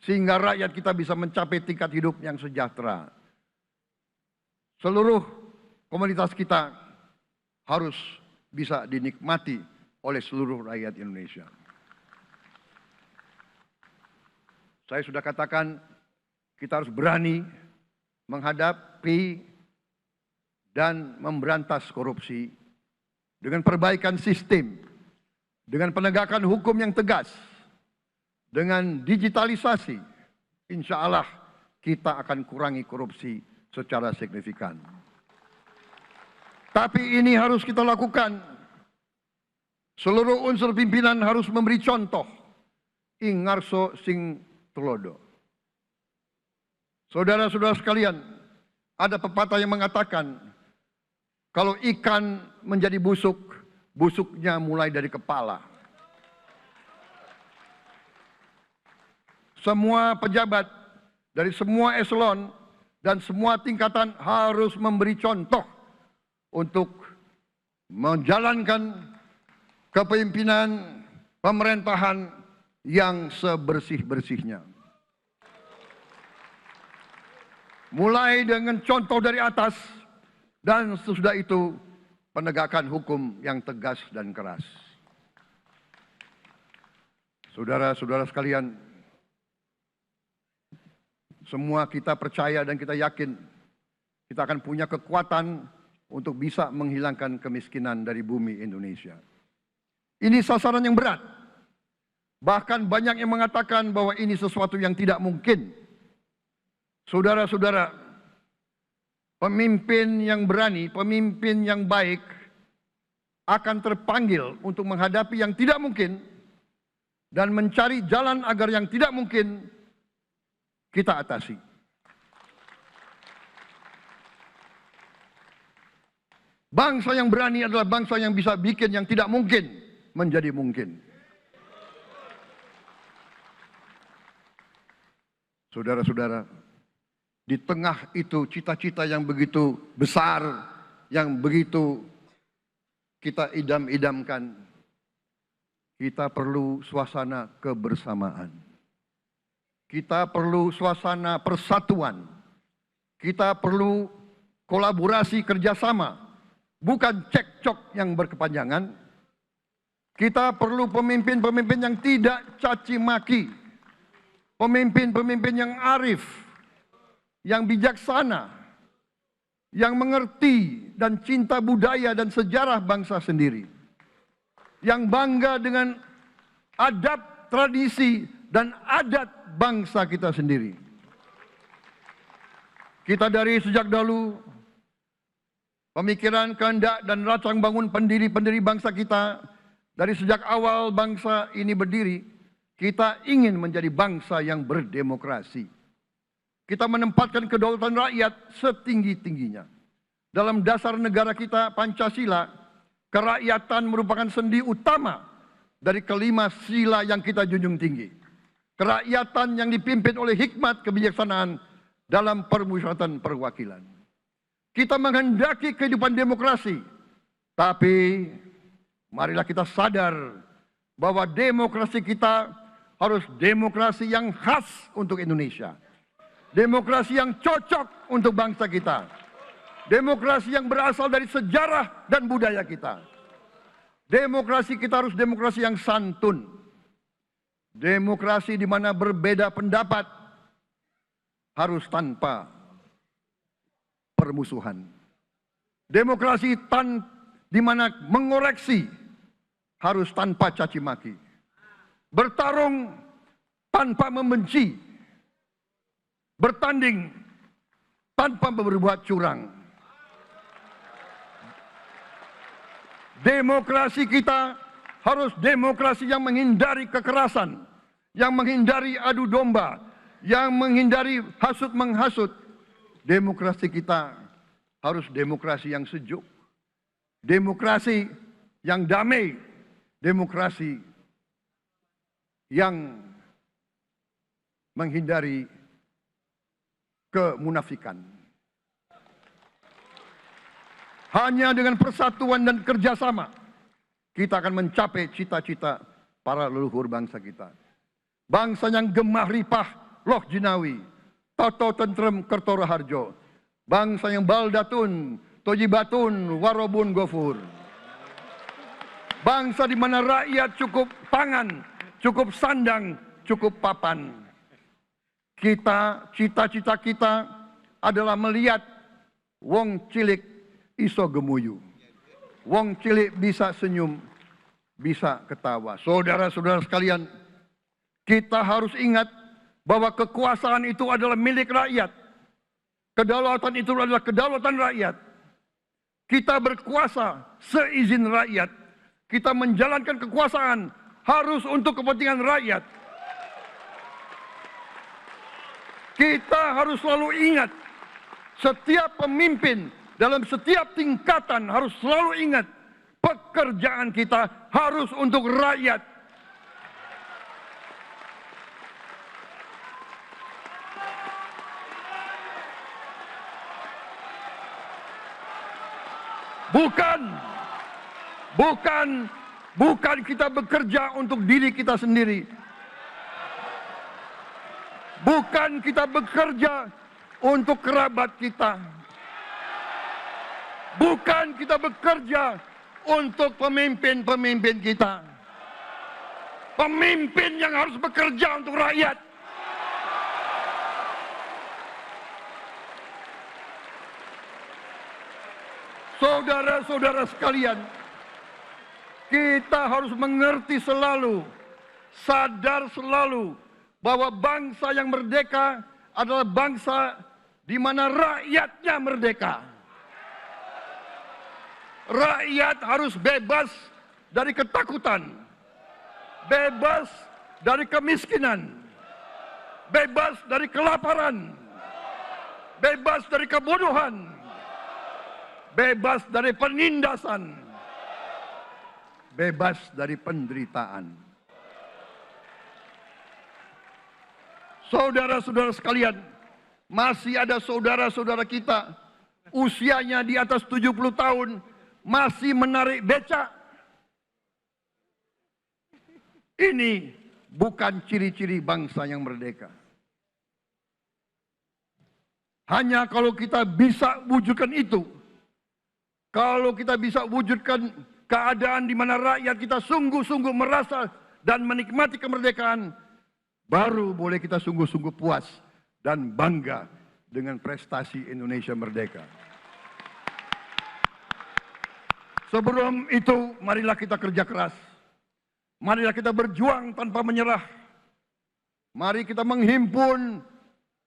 sehingga rakyat kita bisa mencapai tingkat hidup yang sejahtera. Seluruh komoditas kita harus bisa dinikmati oleh seluruh rakyat Indonesia. Saya sudah katakan kita harus berani menghadapi dan memberantas korupsi dengan perbaikan sistem, dengan penegakan hukum yang tegas, dengan digitalisasi. Insya Allah kita akan kurangi korupsi secara signifikan. Tapi ini harus kita lakukan. Seluruh unsur pimpinan harus memberi contoh. Ingarso sing tulodo. Saudara-saudara sekalian, ada pepatah yang mengatakan, kalau ikan menjadi busuk, busuknya mulai dari kepala. Semua pejabat dari semua eselon dan semua tingkatan harus memberi contoh untuk menjalankan kepemimpinan pemerintahan yang sebersih-bersihnya. Mulai dengan contoh dari atas dan sesudah itu penegakan hukum yang tegas dan keras. Saudara-saudara sekalian, semua kita percaya dan kita yakin kita akan punya kekuatan untuk bisa menghilangkan kemiskinan dari bumi Indonesia. Ini sasaran yang berat. Bahkan banyak yang mengatakan bahwa ini sesuatu yang tidak mungkin. Saudara-saudara, pemimpin yang berani, pemimpin yang baik akan terpanggil untuk menghadapi yang tidak mungkin dan mencari jalan agar yang tidak mungkin kita atasi. Bangsa yang berani adalah bangsa yang bisa bikin yang tidak mungkin menjadi mungkin. Saudara-saudara, di tengah itu cita-cita yang begitu besar, yang begitu kita idam-idamkan, kita perlu suasana kebersamaan. Kita perlu suasana persatuan. Kita perlu kolaborasi kerjasama, bukan cekcok yang berkepanjangan. Kita perlu pemimpin-pemimpin yang tidak caci maki, pemimpin-pemimpin yang arif, yang bijaksana, yang mengerti dan cinta budaya dan sejarah bangsa sendiri, yang bangga dengan adab, tradisi, dan adat bangsa kita sendiri. Kita dari sejak dahulu, pemikiran, kehendak, dan rancang bangun pendiri-pendiri bangsa kita, dari sejak awal bangsa ini berdiri, kita ingin menjadi bangsa yang berdemokrasi. Kita menempatkan kedaulatan rakyat setinggi-tingginya. Dalam dasar negara kita, Pancasila, kerakyatan merupakan sendi utama dari kelima sila yang kita junjung tinggi. Kerakyatan yang dipimpin oleh hikmat kebijaksanaan dalam permusyawaratan perwakilan. Kita menghendaki kehidupan demokrasi, tapi marilah kita sadar bahwa demokrasi kita harus demokrasi yang khas untuk Indonesia. Demokrasi yang cocok untuk bangsa kita. Demokrasi yang berasal dari sejarah dan budaya kita. Demokrasi kita harus demokrasi yang santun. Demokrasi di mana berbeda pendapat harus tanpa permusuhan. Demokrasi di mana mengoreksi harus tanpa caci maki. Bertarung tanpa membenci. Bertanding tanpa berbuat curang. Demokrasi kita harus demokrasi yang menghindari kekerasan, yang menghindari adu domba, yang menghindari hasut-menghasut. Demokrasi kita harus demokrasi yang sejuk, demokrasi yang damai, demokrasi yang menghindari kemunafikan. Hanya dengan persatuan dan kerjasama kita akan mencapai cita-cita para leluhur bangsa kita. Bangsa yang gemah ripah loh jinawi, toto tentrem kertoro harjo. Bangsa yang baldatun, tojibatun, warobun gofur. Bangsa di mana rakyat cukup pangan, cukup sandang, cukup papan. Cita-cita kita adalah melihat wong cilik iso gemuyu. Wong cilik bisa senyum, bisa ketawa. Saudara-saudara sekalian, kita harus ingat bahwa kekuasaan itu adalah milik rakyat. Kedaulatan itu adalah kedaulatan rakyat. Kita berkuasa seizin rakyat. Kita menjalankan kekuasaan harus untuk kepentingan rakyat. Kita harus selalu ingat, setiap pemimpin dalam setiap tingkatan harus selalu ingat, pekerjaan kita harus untuk rakyat. Bukan kita bekerja untuk diri kita sendiri. Bukan kita bekerja untuk kerabat kita. Bukan kita bekerja untuk pemimpin-pemimpin kita. Pemimpin yang harus bekerja untuk rakyat. Saudara-saudara sekalian, kita harus mengerti selalu, sadar selalu bahwa bangsa yang merdeka adalah bangsa di mana rakyatnya merdeka. Rakyat harus bebas dari ketakutan, bebas dari kemiskinan, bebas dari kelaparan, bebas dari kebodohan, bebas dari penindasan, bebas dari penderitaan. Saudara-saudara sekalian, masih ada saudara-saudara kita usianya di atas 70 tahun masih menarik becak. Ini bukan ciri-ciri bangsa yang merdeka. Hanya kalau kita bisa wujudkan itu, kalau kita bisa wujudkan keadaan di mana rakyat kita sungguh-sungguh merasa dan menikmati kemerdekaan, baru boleh kita sungguh-sungguh puas dan bangga dengan prestasi Indonesia merdeka. Sebelum itu, marilah kita kerja keras. Marilah kita berjuang tanpa menyerah. Mari kita menghimpun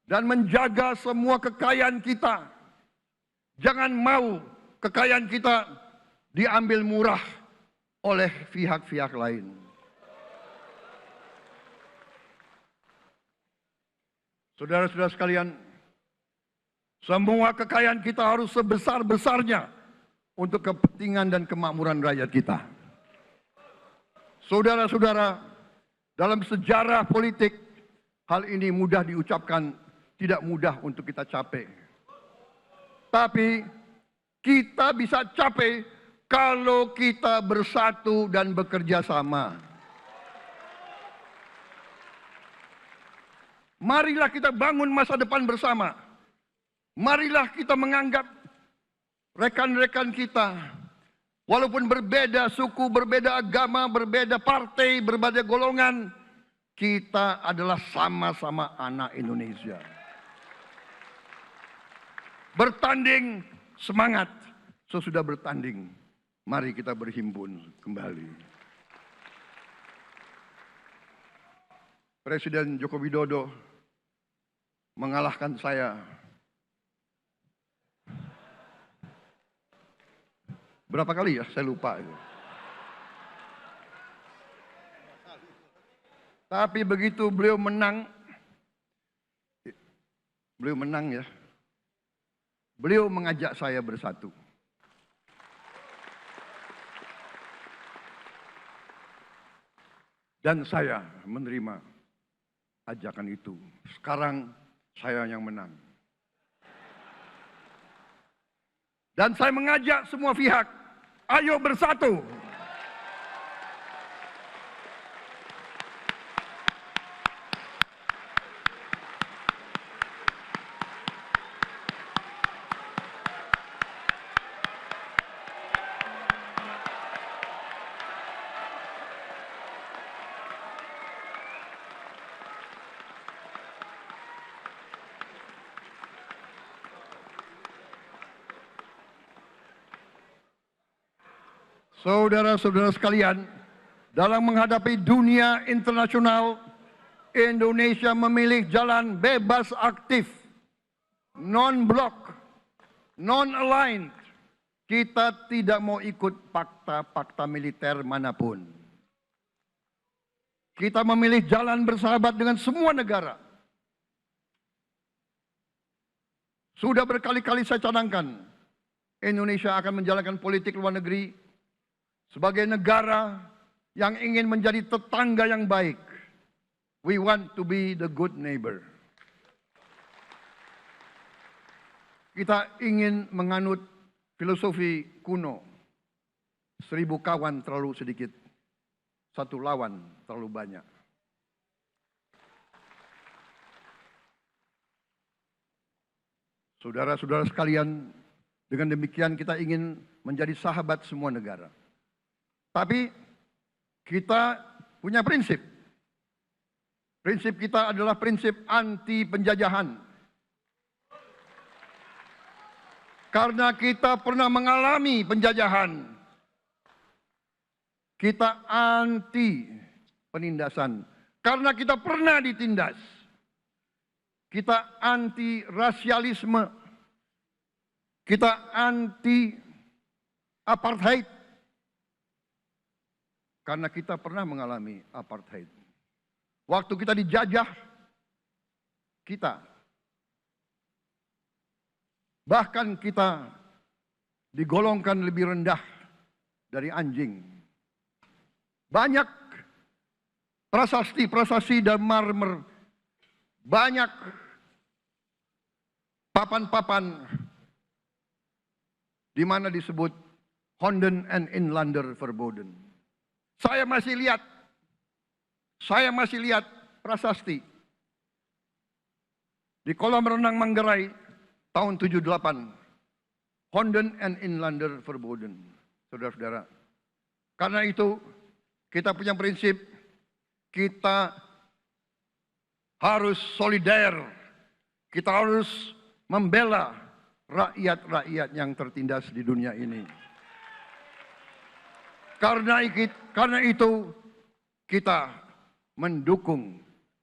dan menjaga semua kekayaan kita. Jangan mau kekayaan kita diambil murah oleh pihak-pihak lain. Saudara-saudara sekalian, semua kekayaan kita harus sebesar-besarnya untuk kepentingan dan kemakmuran rakyat kita. Saudara-saudara, dalam sejarah politik, hal ini mudah diucapkan, tidak mudah untuk kita capai. Tapi kita bisa capai kalau kita bersatu dan bekerja sama. Marilah kita bangun masa depan bersama. Marilah kita menganggap rekan-rekan kita, walaupun berbeda suku, berbeda agama, berbeda partai, berbeda golongan, kita adalah sama-sama anak Indonesia. Bertanding semangat, sesudah bertanding, mari kita berhimpun kembali. Presiden Joko Widodo mengalahkan saya Berapa kali ya? Saya lupa itu. Tapi begitu beliau menang ya, beliau mengajak saya bersatu. Dan saya menerima ajakan itu. Sekarang saya yang menang. Dan saya mengajak semua pihak, ayo bersatu. Saudara-saudara sekalian, dalam menghadapi dunia internasional, Indonesia memilih jalan bebas aktif, non-blok, non-aligned. Kita tidak mau ikut fakta-fakta militer manapun. Kita memilih jalan bersahabat dengan semua negara. Sudah berkali-kali saya cadangkan, Indonesia akan menjalankan politik luar negeri sebagai negara yang ingin menjadi tetangga yang baik. We want to be the good neighbor. Kita ingin menganut filosofi kuno. 1000 kawan terlalu sedikit, 1 lawan terlalu banyak. Saudara-saudara sekalian, dengan demikian kita ingin menjadi sahabat semua negara. Tapi kita punya prinsip. Prinsip kita adalah prinsip anti penjajahan. Karena kita pernah mengalami penjajahan. Kita anti penindasan. Karena kita pernah ditindas. Kita anti rasialisme. Kita anti apartheid. Karena kita pernah mengalami apartheid. Waktu kita dijajah, bahkan kita digolongkan lebih rendah dari anjing. Banyak prasasti dan marmer, banyak papan-papan di mana disebut Honden en Inlander Verboden. Saya masih lihat prasasti di kolam renang Manggarai tahun 78. Honden en Inlander Verboden, saudara-saudara. Karena itu kita punya prinsip, kita harus solider, kita harus membela rakyat-rakyat yang tertindas di dunia ini. Karena itu kita mendukung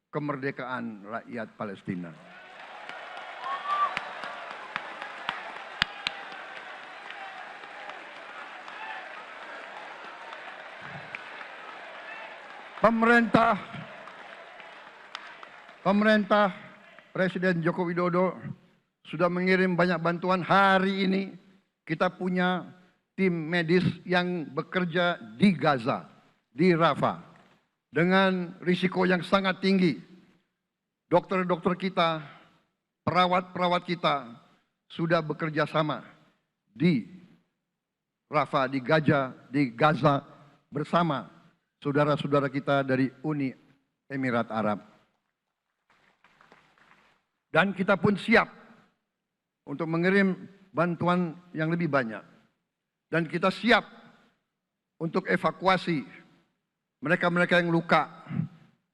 kemerdekaan rakyat Palestina. Pemerintah Presiden Joko Widodo sudah mengirim banyak bantuan. Hari ini kita punya tim medis yang bekerja di Gaza, di Rafah, dengan risiko yang sangat tinggi. Dokter-dokter kita, perawat-perawat kita sudah bekerja sama di Rafah, di Gaza bersama saudara-saudara kita dari Uni Emirat Arab. Dan kita pun siap untuk mengirim bantuan yang lebih banyak. Dan kita siap untuk evakuasi mereka-mereka yang luka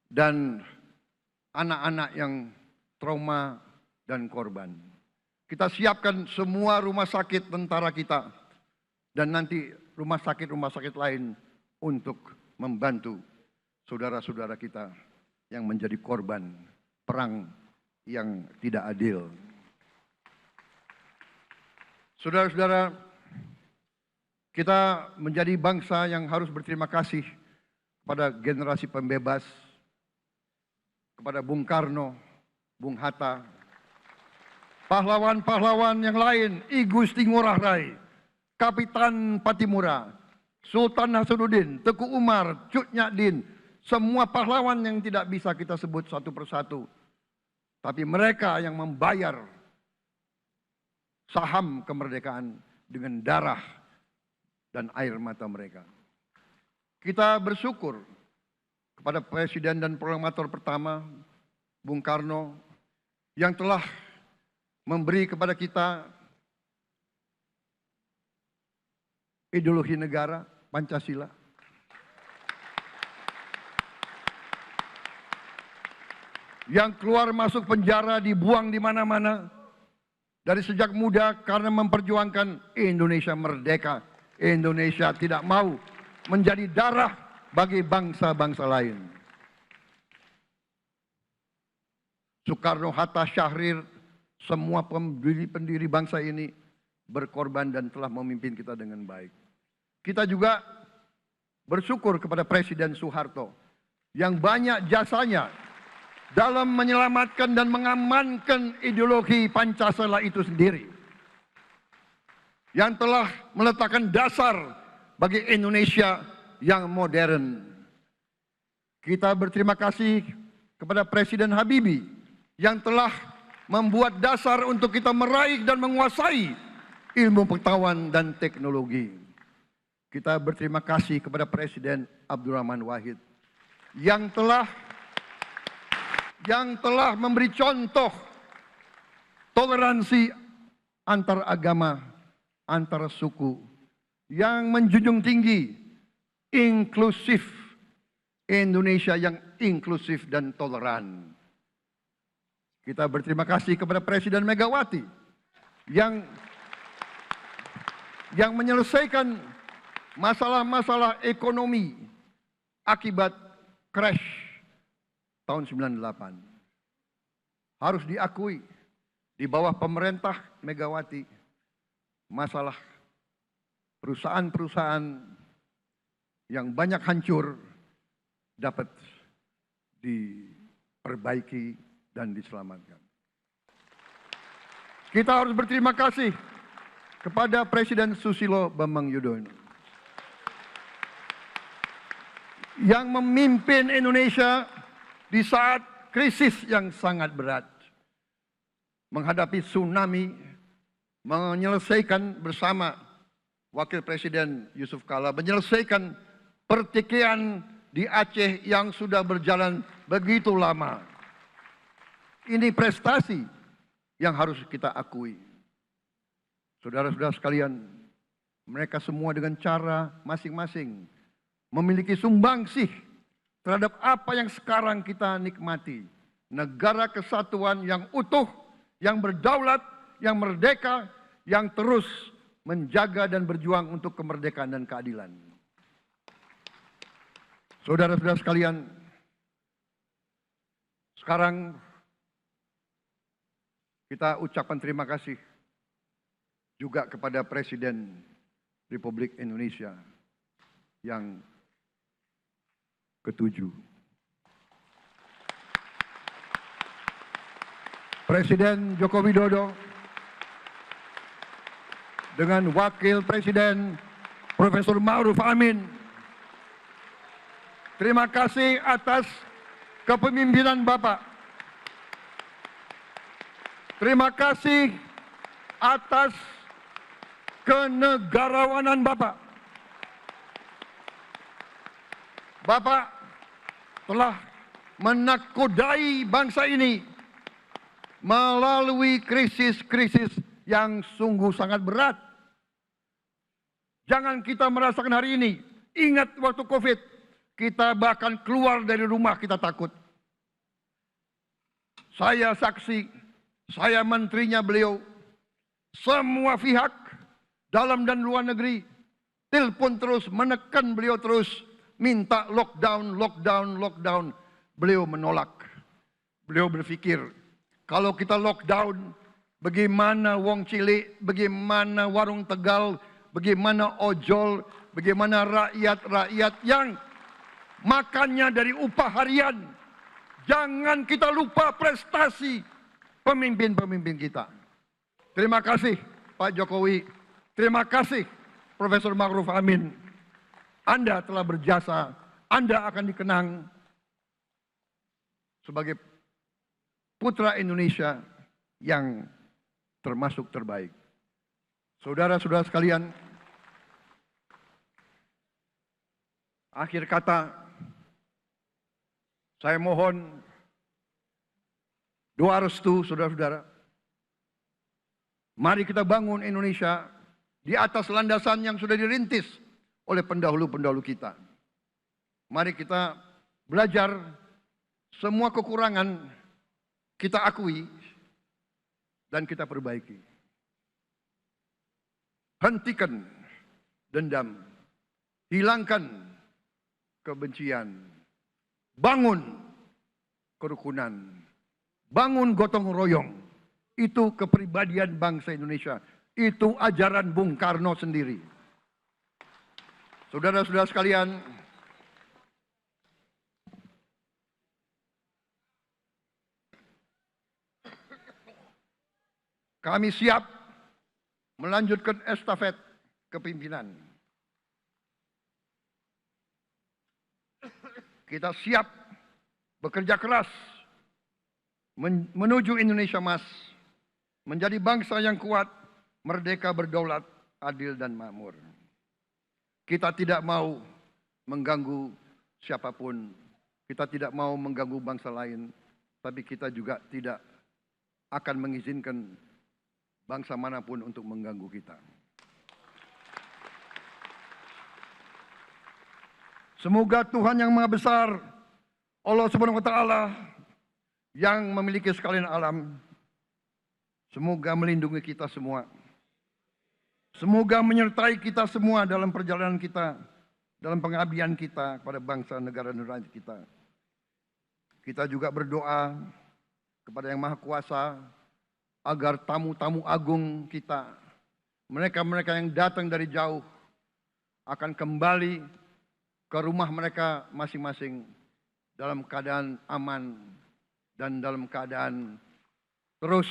dan anak-anak yang trauma dan korban. Kita siapkan semua rumah sakit tentara kita dan nanti rumah sakit lain untuk membantu saudara-saudara kita yang menjadi korban perang yang tidak adil. Saudara-saudara, Kita menjadi bangsa yang harus berterima kasih kepada generasi pembebas, kepada Bung Karno, Bung Hatta, pahlawan-pahlawan yang lain, I Gusti Ngurah Rai, Kapitan Patimura, Sultan Hasanuddin, Teku Umar, Cut Nyak Din, semua pahlawan yang tidak bisa kita sebut satu persatu. Tapi mereka yang membayar saham kemerdekaan dengan darah dan air mata mereka. Kita bersyukur kepada Presiden dan Proklamator pertama, Bung Karno, yang telah memberi kepada kita ideologi negara, Pancasila. Yang keluar masuk penjara, dibuang di mana-mana dari sejak muda karena memperjuangkan Indonesia merdeka. Indonesia tidak mau menjadi darah bagi bangsa-bangsa lain. Soekarno, Hatta, Syahrir, semua pendiri bangsa ini berkorban dan telah memimpin kita dengan baik. Kita juga bersyukur kepada Presiden Soeharto yang banyak jasanya dalam menyelamatkan dan mengamankan ideologi Pancasila itu sendiri, yang telah meletakkan dasar bagi Indonesia yang modern. Kita berterima kasih kepada Presiden Habibie yang telah membuat dasar untuk kita meraih dan menguasai ilmu pengetahuan dan teknologi. Kita berterima kasih kepada Presiden Abdurrahman Wahid yang telah memberi contoh toleransi antar agama, antar suku, yang menjunjung tinggi inklusif, Indonesia yang inklusif dan toleran. Kita berterima kasih kepada Presiden Megawati yang menyelesaikan masalah-masalah ekonomi akibat crash tahun 98. Harus diakui, di bawah pemerintah Megawati, masalah perusahaan-perusahaan yang banyak hancur dapat diperbaiki dan diselamatkan. Kita harus berterima kasih kepada Presiden Susilo Bambang Yudhoyono yang memimpin Indonesia di saat krisis yang sangat berat, menghadapi tsunami, menyelesaikan bersama Wakil Presiden Yusuf Kala, menyelesaikan pertikaian di Aceh yang sudah berjalan begitu lama. Ini prestasi yang harus kita akui. Saudara-saudara sekalian, mereka semua dengan cara masing-masing memiliki sumbangsih terhadap apa yang sekarang kita nikmati. Negara kesatuan yang utuh, yang berdaulat, yang merdeka, yang terus menjaga dan berjuang untuk kemerdekaan dan keadilan. Saudara-saudara sekalian, sekarang kita ucapkan terima kasih juga kepada Presiden Republik Indonesia yang ke-7. Presiden Joko Widodo dengan Wakil Presiden Profesor Ma'ruf Amin. Terima kasih atas kepemimpinan Bapak. Terima kasih atas kenegarawanan Bapak. Bapak telah menakodai bangsa ini melalui krisis-krisis yang sungguh sangat berat. Jangan kita merasakan hari ini. Ingat waktu COVID, kita bahkan keluar dari rumah kita takut. Saya saksi, saya menterinya beliau, semua pihak dalam dan luar negeri telepon terus, menekan beliau terus, minta lockdown, lockdown, lockdown. Beliau menolak. Beliau berpikir, kalau kita lockdown, bagaimana Wong Cilik, bagaimana warung Tegal, bagaimana ojol, bagaimana rakyat-rakyat yang makannya dari upah harian. Jangan kita lupa prestasi pemimpin-pemimpin kita. Terima kasih Pak Jokowi, terima kasih Profesor Ma'ruf Amin. Anda telah berjasa, Anda akan dikenang sebagai putra Indonesia yang termasuk terbaik. Saudara-saudara sekalian, akhir kata, saya mohon doa restu saudara-saudara. Mari kita bangun Indonesia di atas landasan yang sudah dirintis oleh pendahulu-pendahulu kita. Mari kita belajar semua kekurangan kita akui dan kita perbaiki. Hentikan dendam, hilangkan kebencian, bangun kerukunan, bangun gotong royong. Itu kepribadian bangsa Indonesia. Itu ajaran Bung Karno sendiri. Saudara-saudara sekalian, kami siap melanjutkan estafet kepimpinan. Kita siap bekerja keras menuju Indonesia Emas, menjadi bangsa yang kuat, merdeka, berdaulat, adil dan makmur. Kita tidak mau mengganggu siapapun. Kita tidak mau mengganggu bangsa lain, tapi kita juga tidak akan mengizinkan bangsa manapun untuk mengganggu kita. Semoga Tuhan yang Maha Besar, Allah Subhanahu wa Ta'ala, yang memiliki sekalian alam, semoga melindungi kita semua. Semoga menyertai kita semua dalam perjalanan kita, dalam pengabdian kita kepada bangsa, negara, dan rakyat kita. Kita juga berdoa kepada Yang Maha Kuasa agar tamu-tamu agung kita, mereka-mereka yang datang dari jauh, akan kembali ke rumah mereka masing-masing dalam keadaan aman dan dalam keadaan terus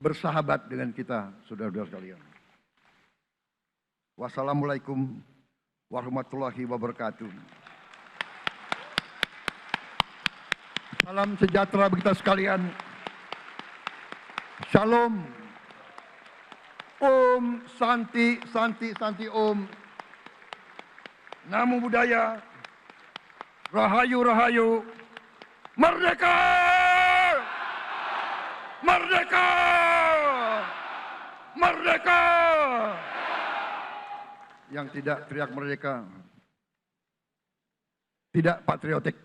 bersahabat dengan kita, saudara-saudara sekalian. Wassalamualaikum warahmatullahi wabarakatuh. Salam sejahtera bagi kita sekalian. Shalom. Om Santi, Santi, Santi Om. Namo Buddhaya. Rahayu, Rahayu. Merdeka! Merdeka! Merdeka! Yang tidak teriak merdeka tidak patriotik.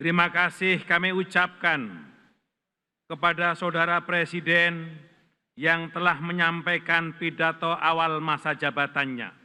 Terima kasih kami ucapkan kepada Saudara Presiden yang telah menyampaikan pidato awal masa jabatannya.